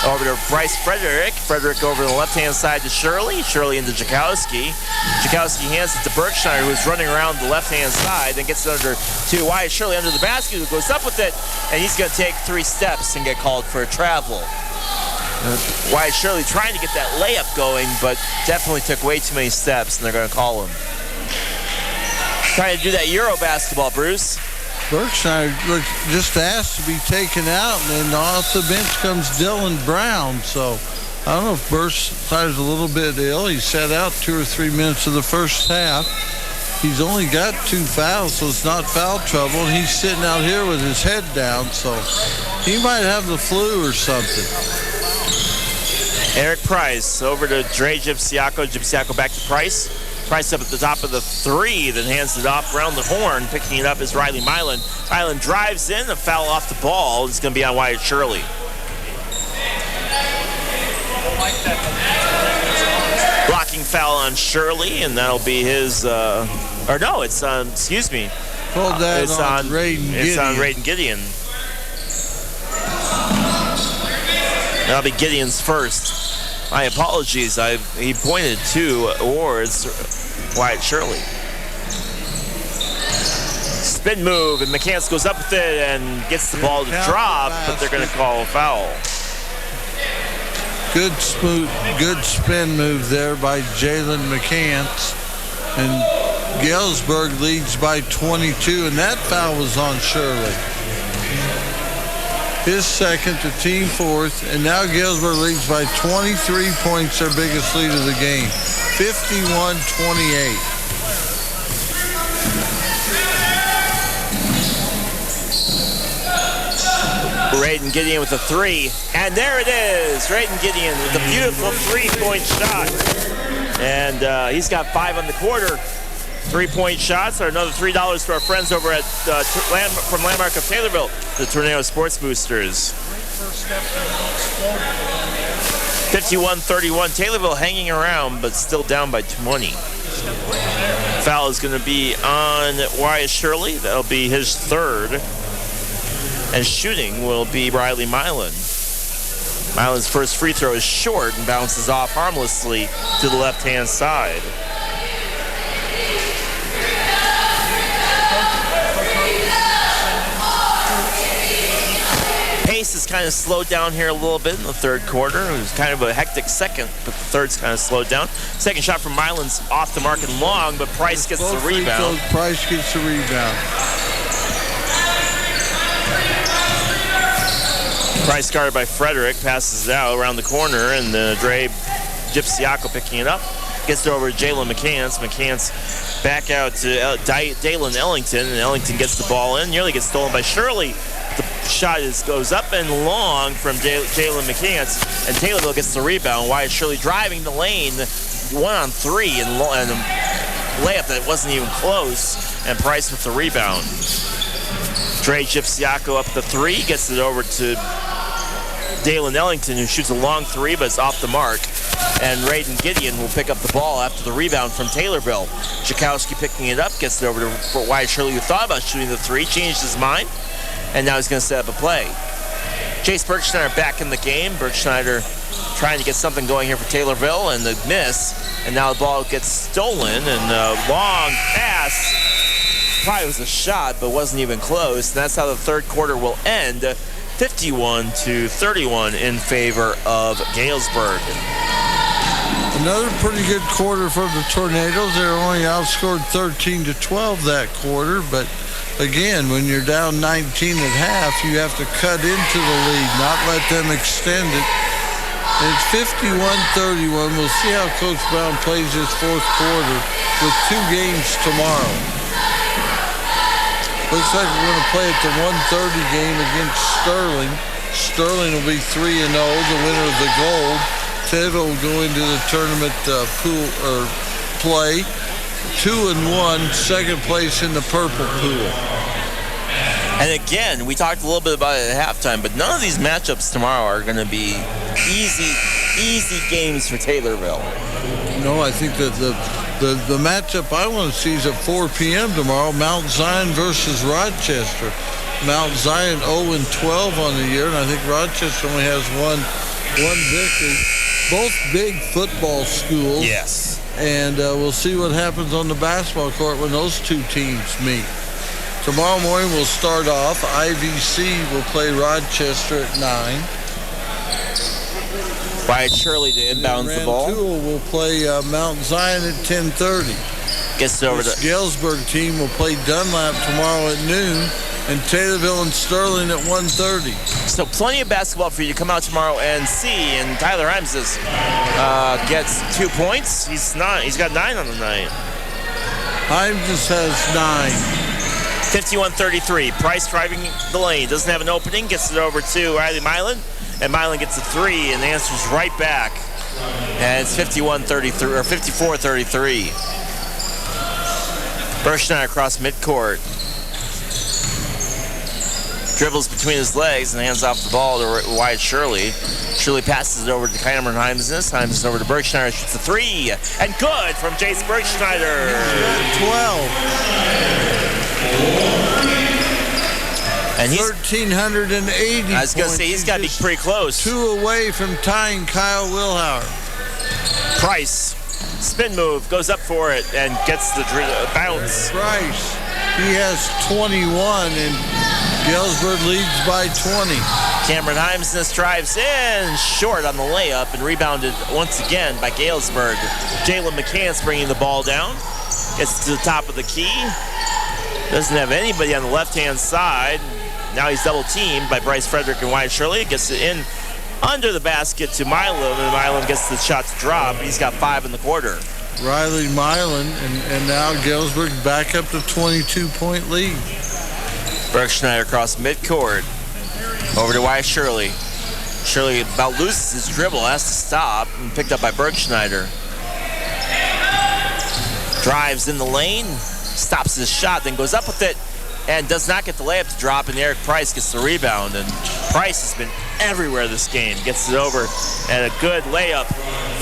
S2: over to Bryce Frederick. Frederick over the left-hand side to Shirley. Shirley into Jakowski. Jakowski hands it to Bergschneider, who's running around the left-hand side, then gets it under to Wyatt Shirley under the basket, who goes up with it, and he's going to take 3 steps and get called for a travel. Wyatt Shirley trying to get that layup going, but definitely took way too many steps, and they're going to call him. Trying to do that Euro basketball, Bruce.
S3: Bergschneider just asked to be taken out, and then off the bench comes Dylan Brown. So I don't know if Bergschneider's a little bit ill. He sat out 2 or 3 minutes of the first half. He's only got 2 fouls, so it's not foul trouble. And he's sitting out here with his head down, so he might have the flu or something.
S2: Eric Price over to Dre Gipsiaco. Gipsiaco back to Price. Price up at the top of the 3, then hands it off around the horn. Picking it up is Riley Milan. Milan drives in, a foul off the ball. It's going to be on Wyatt Shirley. Blocking foul on Shirley, and that'll be his, it's on, excuse me.
S3: It's on Graydon Gideon.
S2: It's on Graydon Gideon. That'll be Gideon's first. My apologies. He pointed towards Wyatt Shirley. Spin move, and McCants goes up with it and gets the ball to drop, but they're going to call a foul.
S3: Good spin move there by Jalen McCants. And Galesburg leads by 22, and that foul was on Shirley. His second, the team fourth, and now Galesburg leads by 23 points, their biggest lead of the game, 51-28.
S2: Graydon Gideon with a 3, and there it is. Graydon Gideon with a beautiful 3-point shot, and he's got 5 on the quarter. 3-point shots are another $3 to our friends over at from Landmark of Taylorville, the Tornado Sports Boosters. 51-31. Taylorville hanging around, but still down by 20. Foul is going to be on Wyatt Shirley. That'll be his 3rd. And shooting will be Riley Milan. Milan's first free throw is short and bounces off harmlessly to the left-hand side. Pace has kind of slowed down here a little bit in the 3rd quarter. It was kind of a hectic second, but the 3rd's kind of slowed down. Second shot from Milan's off the mark and long, but Price gets the rebound.
S3: Price gets the rebound.
S2: Price guarded by Frederick, passes it out around the corner, and Dre Gipsiaco picking it up. Gets it over to Jalen McCants. McCants back out to Dalen Ellington, and Ellington gets the ball in. Nearly gets stolen by Shirley. The shot goes up and long from Jalen McCants, and Taylorville gets the rebound. Wyatt Shirley driving the lane, 1-on-3, and a layup that wasn't even close, and Price with the rebound. Dre Gipsiaco up the 3, gets it over to Dalen Ellington, who shoots a long 3, but it's off the mark. And Graydon Gideon will pick up the ball after the rebound from Taylorville. Jakowski picking it up, gets it over to Wyatt Shirley, who thought about shooting the 3, changed his mind, and now he's going to set up a play. Chase Bergschneider back in the game. Bergschneider trying to get something going here for Taylorville, and the miss. And now the ball gets stolen, and a long pass. Probably was a shot, but wasn't even close. And that's how the 3rd quarter will end, 51-31 in favor of Galesburg.
S3: Another pretty good quarter for the Tornadoes. They were only outscored 13-12 that quarter, but again, when you're down 19 at half, you have to cut into the lead, not let them extend it. And it's 51-31. We'll see how Coach Brown plays this fourth quarter with 2 games tomorrow. Looks like we're going to play at the 1:30 game against Sterling. Sterling will be 3-0, the winner of the gold. Taylor will go into the tournament pool or play 2-1, second place in the purple pool.
S2: And again, we talked a little bit about it at halftime, but none of these matchups tomorrow are going to be easy games for Taylorville.
S3: No, I think that the matchup I want to see is at 4 p.m. tomorrow, Mount Zion versus Rochester. Mount Zion 0-12 on the year, and I think Rochester only has one victory. Both big football schools.
S2: Yes.
S3: And we'll see what happens on the basketball court when those 2 teams meet. Tomorrow morning we'll start off. IVC will play Rochester at 9.
S2: Wyatt Shirley to inbounds the ball.
S3: Rantoul will play Mount Zion at 10:30.
S2: Gets it over
S3: This
S2: to
S3: Galesburg team will play Dunlap tomorrow at noon, and Taylorville and Sterling at 1:30.
S2: So plenty of basketball for you to come out tomorrow and see. And Tyler Himes gets 2 points. He's got 9 on the night.
S3: Himes just has 9.
S2: 51-33. Price driving the lane. Doesn't have an opening. Gets it over to Riley Milan. And Milan gets a 3 and answers right back. And it's 51-33 or 54-33. Berkshire across midcourt. Dribbles between his legs and hands off the ball to Wyatt Shirley. Shirley passes it over to Cameron Himesness. Himesness over to Berkshire. Shoots a 3. And good from Jace Berkshire.
S3: 12.
S2: And he's
S3: 1,380
S2: I was going to say, he's got to be pretty close.
S3: 2 away from tying Kyle Wilhauer.
S2: Price, spin move, goes up for it and gets the bounce.
S3: Price, he has 21 and Galesburg leads by 20.
S2: Cameron Himesness drives in, short on the layup and rebounded once again by Galesburg. Jalen McCants bringing the ball down. Gets to the top of the key. Doesn't have anybody on the left-hand side. Now he's double-teamed by Bryce Frederick and Wyatt Shirley. Gets it in under the basket to Milan, and Milan gets the shot to drop. He's got 5 in the quarter.
S3: Riley Milan, and now Galesburg back up to 22-point lead.
S2: Berkshire across midcourt. Over to Wyatt Shirley. Shirley about loses his dribble, has to stop, and picked up by Berkshire. Drives in the lane, stops his shot, then goes up with it, and does not get the layup to drop, and Eric Price gets the rebound. And Price has been everywhere this game. Gets it over, and a good layup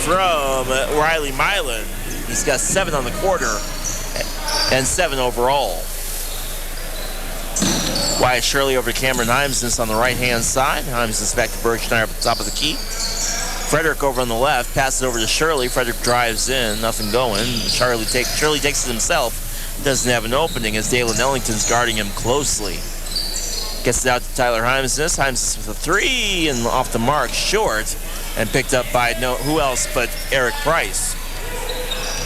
S2: from Riley Milan. He's got 7 on the quarter and 7 overall. Wyatt Shirley over to Cameron Himesness on the right-hand side. Himesness back to Berkshire up at the top of the key. Frederick over on the left, passes over to Shirley. Frederick drives in, nothing going. Shirley takes it himself. Doesn't have an opening as Dalen Ellington's guarding him closely. Gets it out to Tyler Himesness. Himesness with a 3 and off the mark, short, and picked up by who else but Eric Price.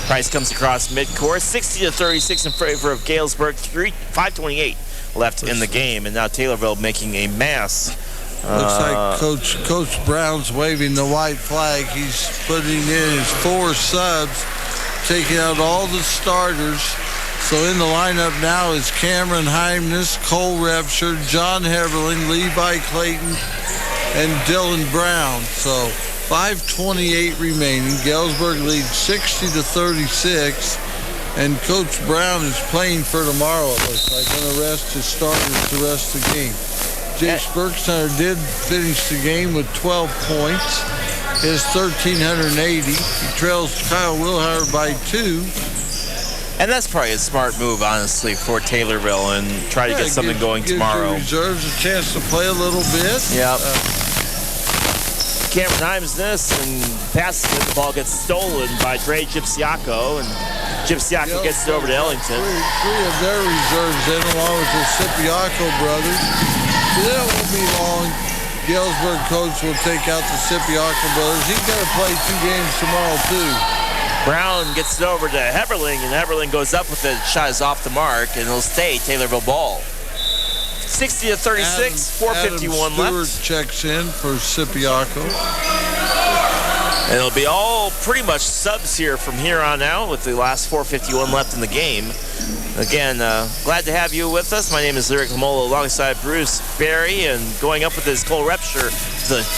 S2: Price comes across midcourt, 60-36 in favor of Galesburg. 5:28 left in the game, and now Taylorville making a mess.
S3: Looks like Coach Brown's waving the white flag. He's putting in his 4 subs, taking out all the starters. So in the lineup now is Cameron Himesness, Cole Repshire, John Heverling, Levi Clayton, and Dylan Brown. So 5:28 remaining. Galesburg leads 60-36, and Coach Brown is playing for tomorrow. It looks like going to rest his starters the rest of the game. Jace Berkshire did finish the game with 12 points. His 1,380. He trails Kyle Wilhauer by 2.
S2: And that's probably a smart move, honestly, for Taylorville and try to get something going tomorrow.
S3: Gives the reserves a chance to play a little bit.
S2: Yep. Cameron Himesness and passes it. The ball gets stolen by Dre Gypsiaco, and Gypsiaco gets it over to Ellington.
S3: Three of their reserves in, along with the Sipiaco brothers. Then it won't be long. Galesburg coach will take out the Sipiaco brothers. He's going to play 2 games tomorrow, too.
S2: Brown gets it over to Heverling, and Heverling goes up with it. Shot is off the mark, and it'll stay Taylorville ball. 60-36, 4:51 left.
S3: Stewart checks in for Sipiaco.
S2: And it'll be all pretty much subs here from here on out with the last 4:51 left in the game. Again, glad to have you with us. My name is Lyric Lamola alongside Bruce Berry, and going up with his Cole Repsher,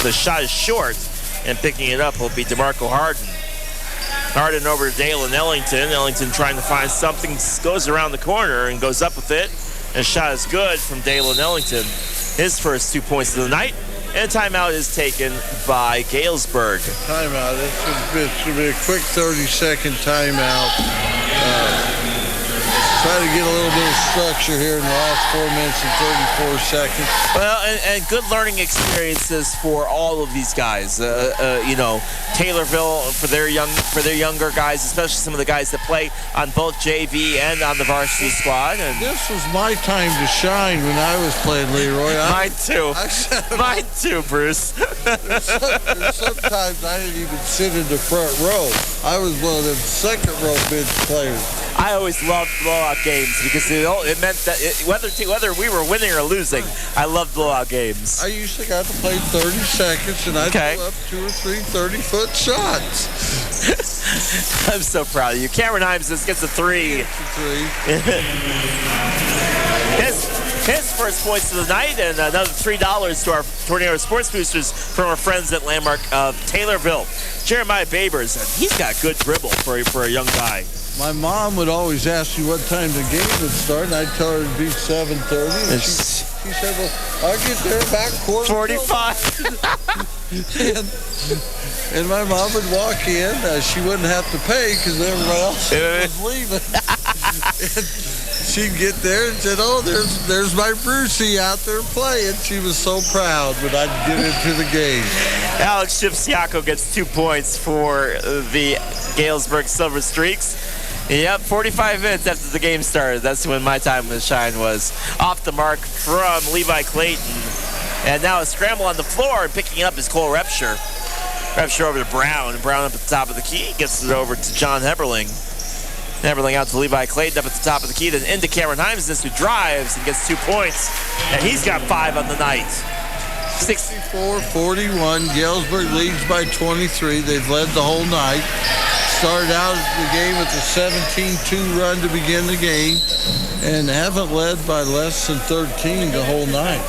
S2: the shot is short, and picking it up will be DeMarco Harden. Harden over to Dalen Ellington. Ellington trying to find something, goes around the corner and goes up with it. And shot is good from Dalen Ellington. His first 2 points of the night. And timeout is taken by Galesburg.
S3: Timeout. It should be a quick 30-second timeout. Try to get a little bit of structure here in the last 4 minutes and 34 seconds.
S2: Well, and good learning experiences for all of these guys. Taylorville for their younger guys, especially some of the guys that play on both JV and on the varsity squad. And
S3: this was my time to shine when I was playing, Leroy.
S2: Mine too. Mine too, Bruce.
S3: There's sometimes I didn't even sit in the front row. I was one of them second row bench players.
S2: I always loved blowout games because it meant that whether we were winning or losing, I loved blowout games.
S3: I usually got to play 30 seconds, and I'd throw up 2 or 3 30-foot shots.
S2: I'm so proud of you. Cameron Himes just gets a 3. His first points of the night, and another $3 to our Tornado Sports Boosters from our friends at Landmark of Taylorville. Jeremiah Babers, and he's got good dribble for a young guy.
S3: My mom would always ask me what time the game would start, and I'd tell her it'd be 7:30. And she said, well, I'll get there about 45. and my mom would walk in. She wouldn't have to pay because everybody else was leaving. And she'd get there and said, oh, there's my Brucey out there playing. She was so proud when I'd get into the game.
S2: Alex Shipsiako gets 2 points for the Galesburg Silver Streaks. Yep, 45 minutes after the game started. That's when my time to shine was. Off the mark from Levi Clayton. And now a scramble on the floor, and picking it up is Cole Repsher. Repsher over to Brown. Brown up at the top of the key. Gets it over to John Heberling. Heberling out to Levi Clayton up at the top of the key. Then into Cameron Himes, who drives and gets 2 points. And he's got 5 on the night.
S3: 64-41. Galesburg leads by 23. They've led the whole night. Started out the game with a 17-2 run to begin the game, and haven't led by less than 13 the whole night.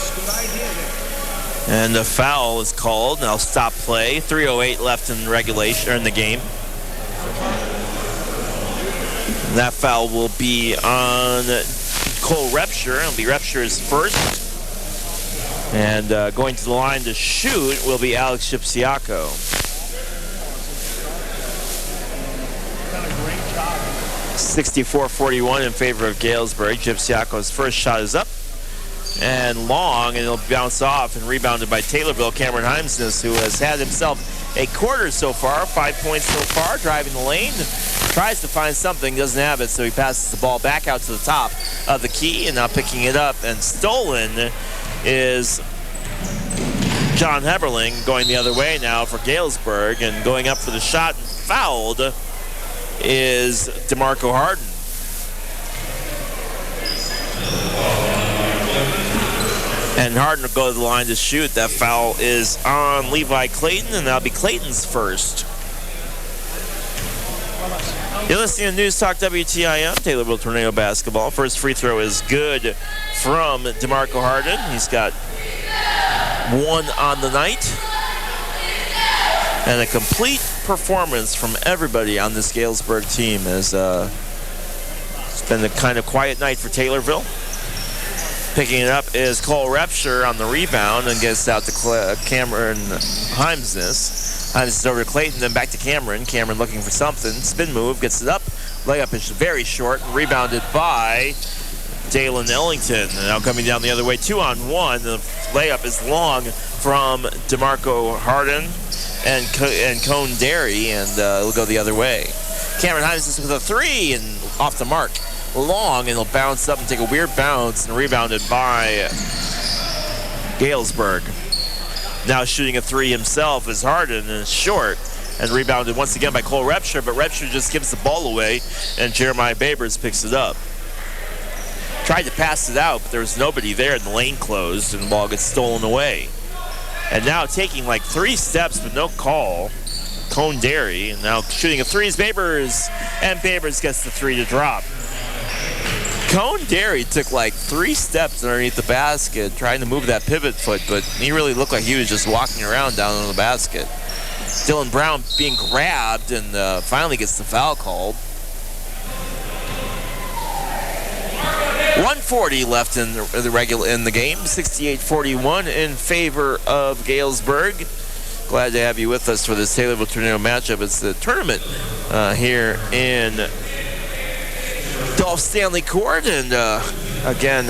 S2: And a foul is called. Now stop play. 3:08 left in regulation, or in the game. And that foul will be on Cole Repsher. It'll be Repsher's first. And going to the line to shoot will be Alex Shipsiako. 64-41 in favor of Galesburg. Shipsiako's first shot is up and long, and it'll bounce off and rebounded by Taylorville. Cameron Himesness, who has had himself a quarter so far, 5 points so far, driving the lane, tries to find something, doesn't have it, so he passes the ball back out to the top of the key, and now picking it up and stolen is John Heberling, going the other way now for Galesburg, and going up for the shot and fouled is DeMarco Harden. And Harden will go to the line to shoot. That foul is on Levi Clayton, and that'll be Clayton's first. You're listening to News Talk WTIM, Taylorville Tornado Basketball. First free throw is good from DeMarco Harden. He's got 1 on the night. And a complete performance from everybody on this Galesburg team. As it's been a kind of quiet night for Taylorville. Picking it up is Cole Repsher on the rebound and gets out to Cameron Himesness. Himesness over to Clayton, then back to Cameron. Cameron looking for something. Spin move, gets it up. Layup is very short, rebounded by Dalen Ellington. And now coming down the other way, 2-on-1. The layup is long from DeMarco Harden and Cone Derry, and it'll go the other way. Cameron Hines with a 3 and off the mark. Long, and it'll bounce up and take a weird bounce, and rebounded by Galesburg. Now shooting a 3 himself is Harden, and it's short, and rebounded once again by Cole Repsher, but Repsher just gives the ball away, and Jeremiah Babers picks it up. Tried to pass it out, but there was nobody there, and the lane closed, and the ball gets stolen away. And now taking like 3 steps with no call Cone Dairy. And now shooting a three is Babers, and Babers gets the three to drop. Cone Dairy took like 3 steps underneath the basket trying to move that pivot foot, but he really looked like he was just walking around down on the basket. Dylan Brown being grabbed and finally gets the foul called. 140 left in the game. 68-41 in favor of Galesburg. Glad to have you with us for this Taylorville Tornado matchup. It's the tournament here in Dolph Stanley Court, and again,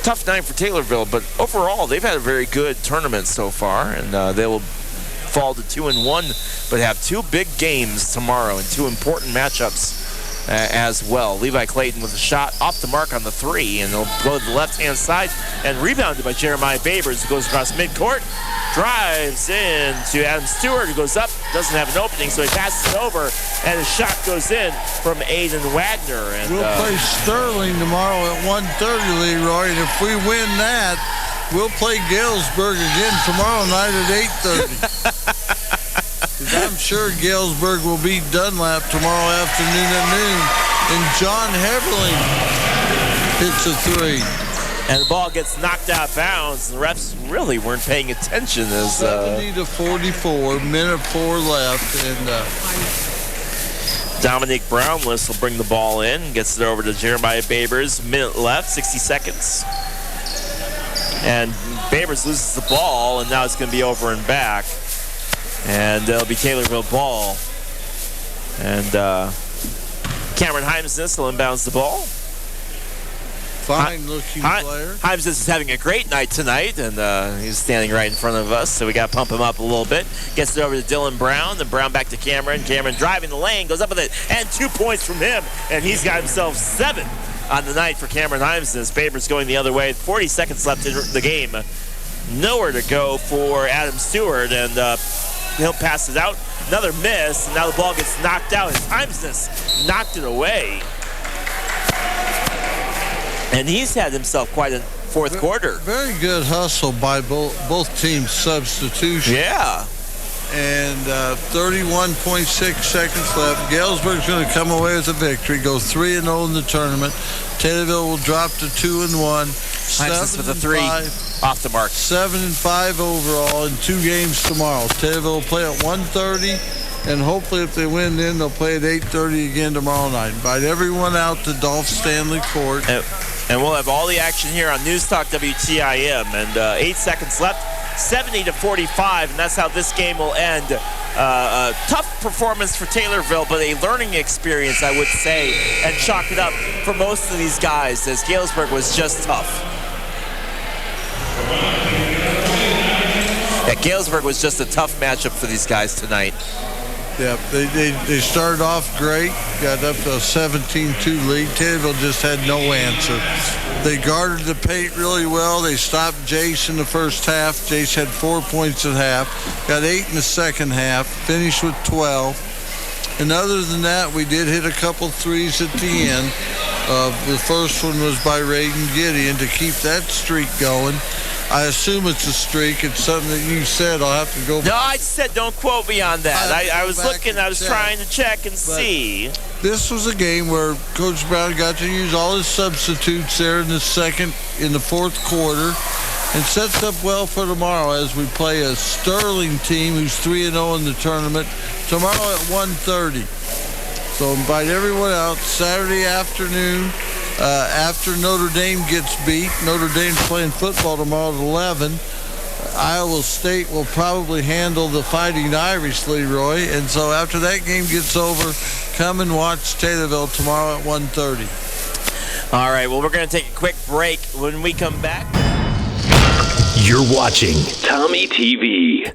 S2: tough night for Taylorville, but overall they've had a very good tournament so far, and they will fall to 2-1, but have 2 big games tomorrow and 2 important matchups as well. Levi Clayton with a shot off the mark on the 3, and they'll go to the left-hand side and rebounded by Jeremiah Babers, who goes across midcourt, drives in to Adam Stewart, who goes up, doesn't have an opening, so he passes it over, and his shot goes in from Aiden Wagner. And
S3: we'll play Sterling tomorrow at 1:30, Leroy, and if we win that, we'll play Galesburg again tomorrow night at 8:30. Because I'm sure Galesburg will beat Dunlap tomorrow afternoon at noon. And John Heberling hits a 3.
S2: And the ball gets knocked out of bounds. The refs really weren't paying attention as
S3: 70-44, minute 4 left, and
S2: Dominique Brownless will bring the ball in, gets it over to Jeremiah Babers. Minute left, 60 seconds. And Babers loses the ball, and now it's going to be over and back. And it'll be Taylorville ball. And Cameron Heimsness will inbounds the ball.
S3: Fine-looking player.
S2: Heimsness is having a great night tonight, and he's standing right in front of us, so we got to pump him up a little bit. Gets it over to Dylan Brown, then Brown back to Cameron. Cameron driving the lane, goes up with it, and 2 points from him, and he's got himself 7 on the night for Cameron Heimsness. Babers going the other way. 40 seconds left in the game. Nowhere to go for Adam Stewart, and he'll pass it out. Another miss, and now the ball gets knocked out as Heimsness knocked it away. And he's had himself quite a fourth quarter.
S3: Very good hustle by both teams' substitution.
S2: Yeah.
S3: And 31.6 seconds left. Galesburg's going to come away with a victory, go 3-0 in the tournament. Taylorville will drop to 2-1.
S2: Heimsness with a 3 off the mark.
S3: 7-5 overall in 2 games tomorrow. Taylorville will play at 1:30, and hopefully if they win then they'll play at 8:30 again tomorrow night. Invite everyone out to Dolph Stanley Court.
S2: And we'll have all the action here on News Talk WTIM. And 8 seconds left, 70-45, and that's how this game will end. A tough performance for Taylorville, but a learning experience, I would say, and chalk it up for most of these guys, as Galesburg was just tough. Yeah, Galesburg was just a tough matchup for these guys tonight.
S3: Yeah, they started off great, got up to a 17-2 lead. Taylorville just had no answer. They guarded the paint really well. They stopped Jace in the first half. Jace had 4 points at half, got 8 in the second half, finished with 12. And other than that, we did hit a couple threes at the end. The first one was by Raiden Gideon to keep that streak going. I assume it's a streak. It's something that you said. I'll have to go back.
S2: No, I said don't quote me on that. I was looking. I was trying to check and see.
S3: This was a game where Coach Brown got to use all his substitutes there in the fourth quarter, and sets up well for tomorrow as we play a Sterling team who's 3-0 in the tournament tomorrow at 1:30. So invite everyone out Saturday afternoon. After Notre Dame gets beat, Notre Dame's playing football tomorrow at 11. Iowa State will probably handle the Fighting Irish, Leroy. And so after that game gets over, come and watch Taylorville tomorrow at 1:30.
S2: All right, well, we're going to take a quick break. When we come back,
S4: you're watching Tommy TV.